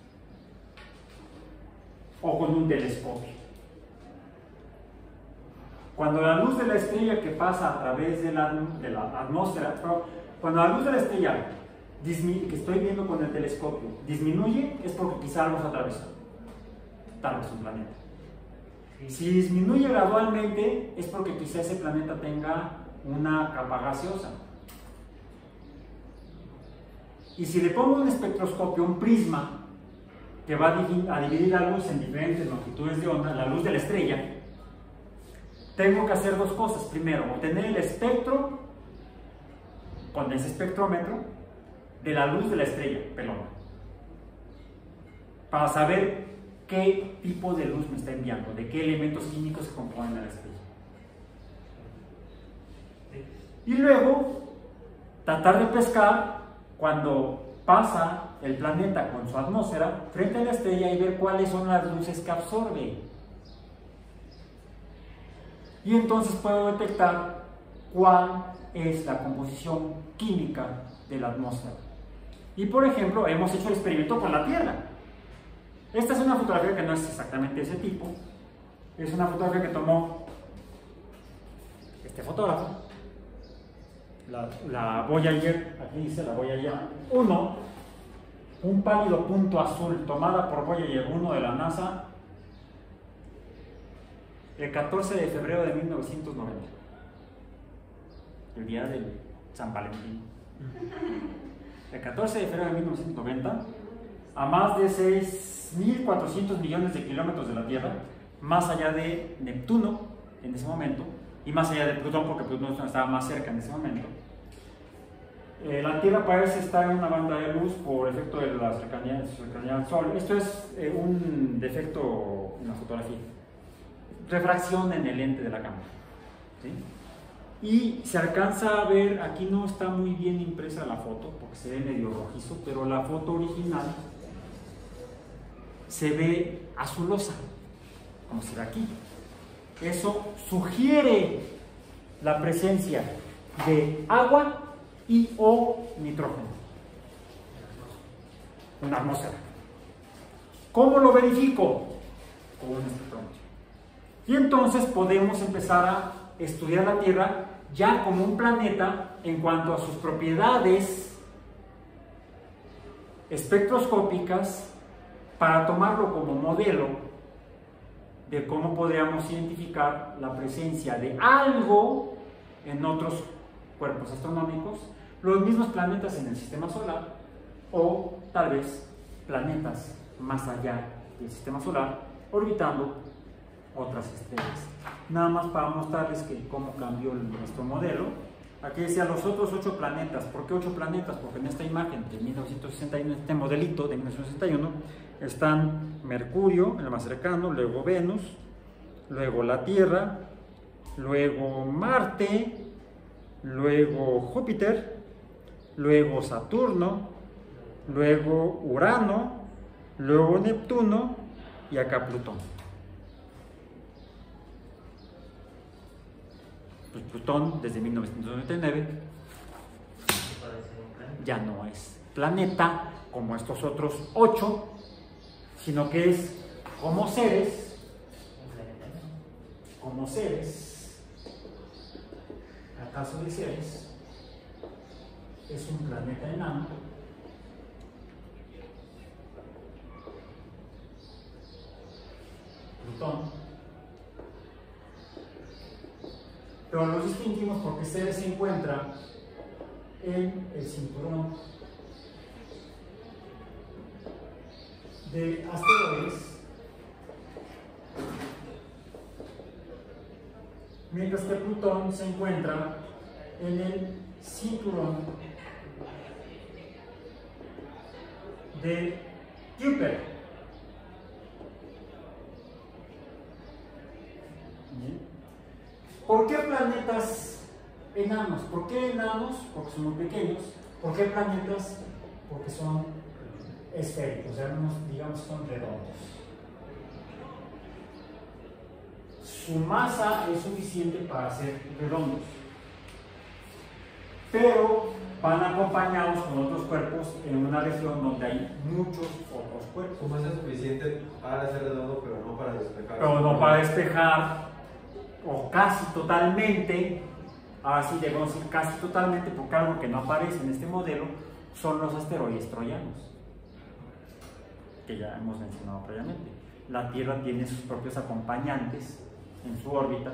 o con un telescopio. Cuando la luz de la estrella que pasa a través de la atmósfera, cuando la luz de la estrella que estoy viendo con el telescopio disminuye, es porque quizá algo se atravesó, tal vez un planeta. Si disminuye gradualmente, es porque quizá ese planeta tenga una capa gaseosa. Y si le pongo un espectroscopio, un prisma, que va a dividir la luz en diferentes longitudes de onda, la luz de la estrella, tengo que hacer dos cosas. Primero, obtener el espectro con ese espectrómetro de la luz de la estrella pelona, para saber qué tipo de luz me está enviando, de qué elementos químicos se componen a la estrella. Y luego, tratar de pescar cuando pasa el planeta con su atmósfera frente a la estrella y ver cuáles son las luces que absorbe. Y entonces puedo detectar cuál es la composición química de la atmósfera. Y por ejemplo, hemos hecho el experimento con la Tierra. Esta es una fotografía que no es exactamente ese tipo. Es una fotografía que tomó este fotógrafo. La Voyager, aquí dice la Voyager 1, un pálido punto azul, tomada por Voyager 1 de la NASA el 14 de febrero de 1990, el día del San Valentín. El 14 de febrero de 1990, a más de 6.400 millones de kilómetros de la Tierra, más allá de Neptuno en ese momento, y más allá de Plutón, porque Plutón estaba más cerca en ese momento. La Tierra parece estar en una banda de luz por efecto de la cercanía al Sol. Esto es un defecto en la fotografía. Refracción en el lente de la cámara. ¿Sí? Y se alcanza a ver, aquí no está muy bien impresa la foto, porque se ve medio rojizo, pero la foto original se ve azulosa, como se ve aquí. Eso sugiere la presencia de agua y o nitrógeno en la atmósfera. ¿Cómo lo verifico? Con un espectrómetro. Y entonces podemos empezar a estudiar la Tierra ya como un planeta en cuanto a sus propiedades espectroscópicas, para tomarlo como modelo de cómo podríamos identificar la presencia de algo en otros cuerpos astronómicos, los mismos planetas en el sistema solar, o tal vez planetas más allá del sistema solar orbitando otras estrellas. Nada más para mostrarles que cómo cambió nuestro modelo. Aquí decía los otros 8 planetas. ¿Por qué 8 planetas? Porque en esta imagen de 1961, este modelito de 1961, están Mercurio, el más cercano, luego Venus, luego la Tierra, luego Marte, luego Júpiter, luego Saturno, luego Urano, luego Neptuno y acá Plutón. Pues Plutón desde 1999 ya no es planeta como estos otros 8, sino que es como seres, acaso de seres, es un planeta enano. Plutón. Pero los distinguimos porque Ceres se encuentra en el cinturón de asteroides, mientras que Plutón se encuentra en el cinturón de Kuiper. ¿Por qué planetas enanos? ¿Por qué enanos? Porque son muy pequeños. ¿Por qué planetas? Porque son esféricos, o sea, digamos que son redondos. Su masa es suficiente para ser redondos, pero van acompañados con otros cuerpos en una región donde hay muchos otros cuerpos. Su masa es suficiente para ser redondo, pero no para despejar. Pero no para despejar o casi totalmente, ahora sí debemos decir casi totalmente, porque algo que no aparece en este modelo son los asteroides troyanos, que ya hemos mencionado previamente. La Tierra tiene sus propios acompañantes en su órbita,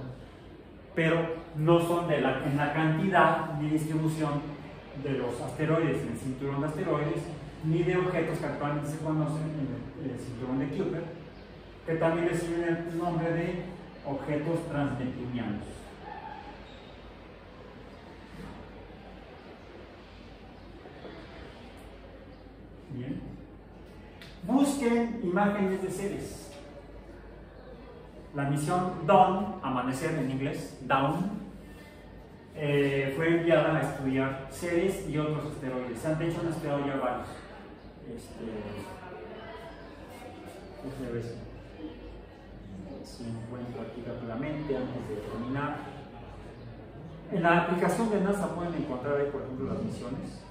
pero no son en la cantidad ni distribución de los asteroides en el cinturón de asteroides, ni de objetos que actualmente se conocen en el cinturón de Kuiper, que también reciben el nombre de objetos transneptunianos. Bien. Busquen imágenes de seres. La misión Dawn, amanecer en inglés, Dawn, fue enviada a estudiar Ceres y otros asteroides. De hecho, han estudiado ya varios. Déjenme ver si encuentro aquí rápidamente antes de terminar. En la aplicación de NASA pueden encontrar ahí, por ejemplo, las misiones.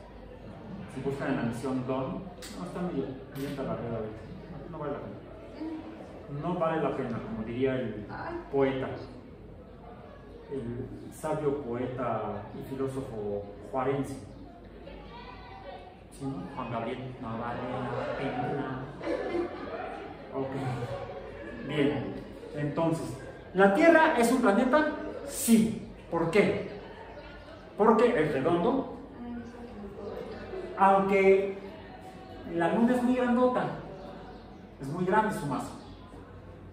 Si buscan en la misión Dawn, no está medio lenta la red a veces. No vale la pena. No vale la pena, como diría el poeta, el sabio poeta y filósofo juarense, ¿sí, no? Juan Gabriel. No vale la pena. Ok. Bien, entonces, ¿la Tierra es un planeta? Sí. ¿Por qué? Porque es redondo, aunque la Luna es muy grandota, es muy grande su masa.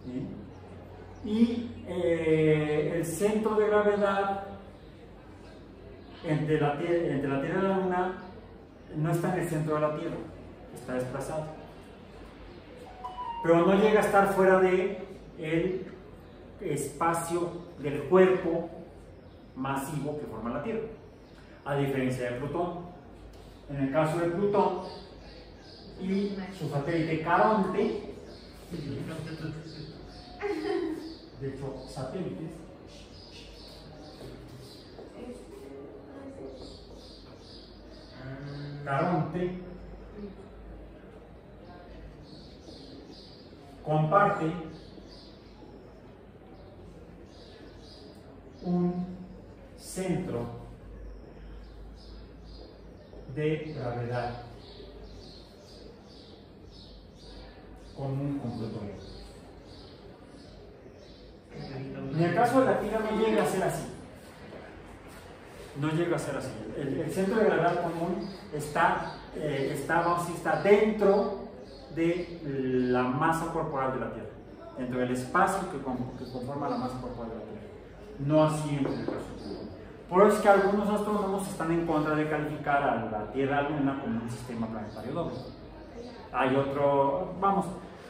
¿Sí? Y el centro de gravedad entre la Tierra y la Luna no está en el centro de la Tierra, está desplazado. Pero no llega a estar fuera de el espacio del cuerpo masivo que forma la Tierra, a diferencia de Plutón. En el caso de Plutón y su satélite Caronte, de hecho, satélites, Caronte comparte un centro de gravedad común con Plutón. En el caso de la Tierra no llega a ser así. No llega a ser así. El centro de gravedad común está dentro de la masa corporal de la Tierra, dentro del espacio que conforma la masa corporal de la Tierra. No así en el caso de Plutón. Por eso es que algunos astrónomos están en contra de calificar a la Tierra-Luna como un sistema planetario doble. Hay otro,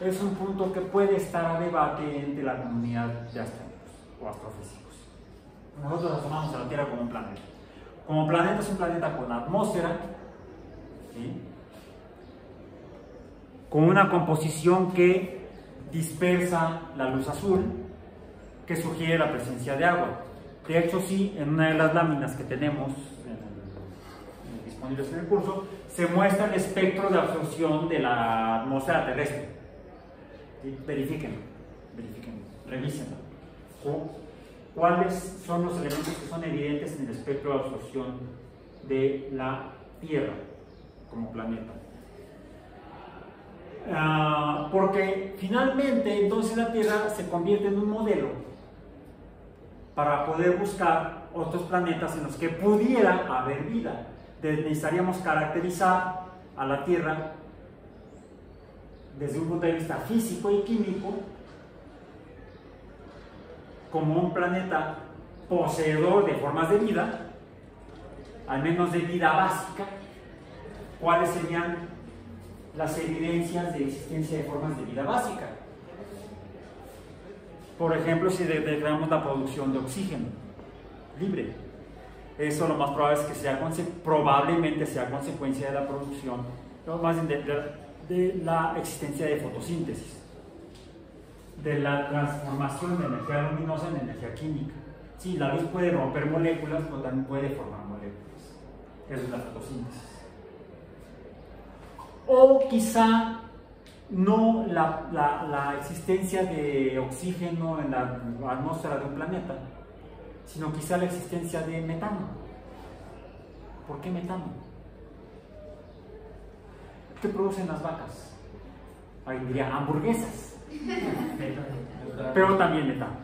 es un punto que puede estar a debate entre la comunidad de astrónomos o astrofísicos. Nosotros asomamos a la Tierra como un planeta. Como planeta es un planeta con atmósfera, ¿sí?, con una composición que dispersa la luz azul, que sugiere la presencia de agua. De hecho, sí, en una de las láminas que tenemos disponibles en el curso, se muestra el espectro de absorción de la atmósfera terrestre. ¿Sí? Verifiquen, revísenlo. ¿Cuáles son los elementos que son evidentes en el espectro de absorción de la Tierra como planeta? Porque finalmente entonces la Tierra se convierte en un modelo para poder buscar otros planetas en los que pudiera haber vida. Necesitaríamos caracterizar a la Tierra desde un punto de vista físico y químico como un planeta poseedor de formas de vida, al menos de vida básica. ¿Cuáles serían las evidencias de existencia de formas de vida básica? Por ejemplo, si declaramos la producción de oxígeno libre, eso lo más probable es que probablemente sea consecuencia de la producción, no, más de la existencia de fotosíntesis, de la transformación de energía luminosa en energía química. Sí, la luz puede romper moléculas, pero también puede formar moléculas. Eso es la fotosíntesis. O quizá no la existencia de oxígeno en la atmósfera de un planeta, sino quizá la existencia de metano. ¿Por qué metano? ¿Qué producen las vacas? Ahí diría hamburguesas, pero también metano.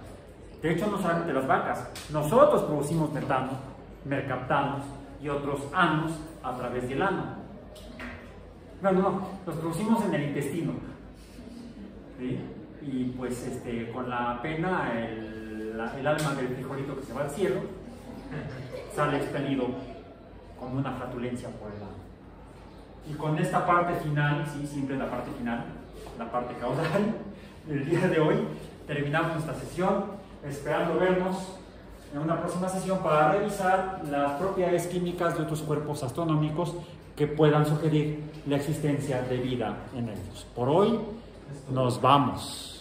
De hecho, no solamente las vacas, nosotros producimos metano, mercaptanos y otros anos a través del ano. Bueno, no, los producimos en el intestino, ¿sí? Y pues con la pena, el alma del frijolito que se va al cielo sale expelido con una flatulencia por el ano. Y con esta parte final, sí, siempre la parte final, la parte caudal del día de hoy, terminamos esta sesión, esperando vernos en una próxima sesión para revisar las propiedades químicas de otros cuerpos astronómicos que puedan sugerir la existencia de vida en ellos. Por hoy, nos vamos.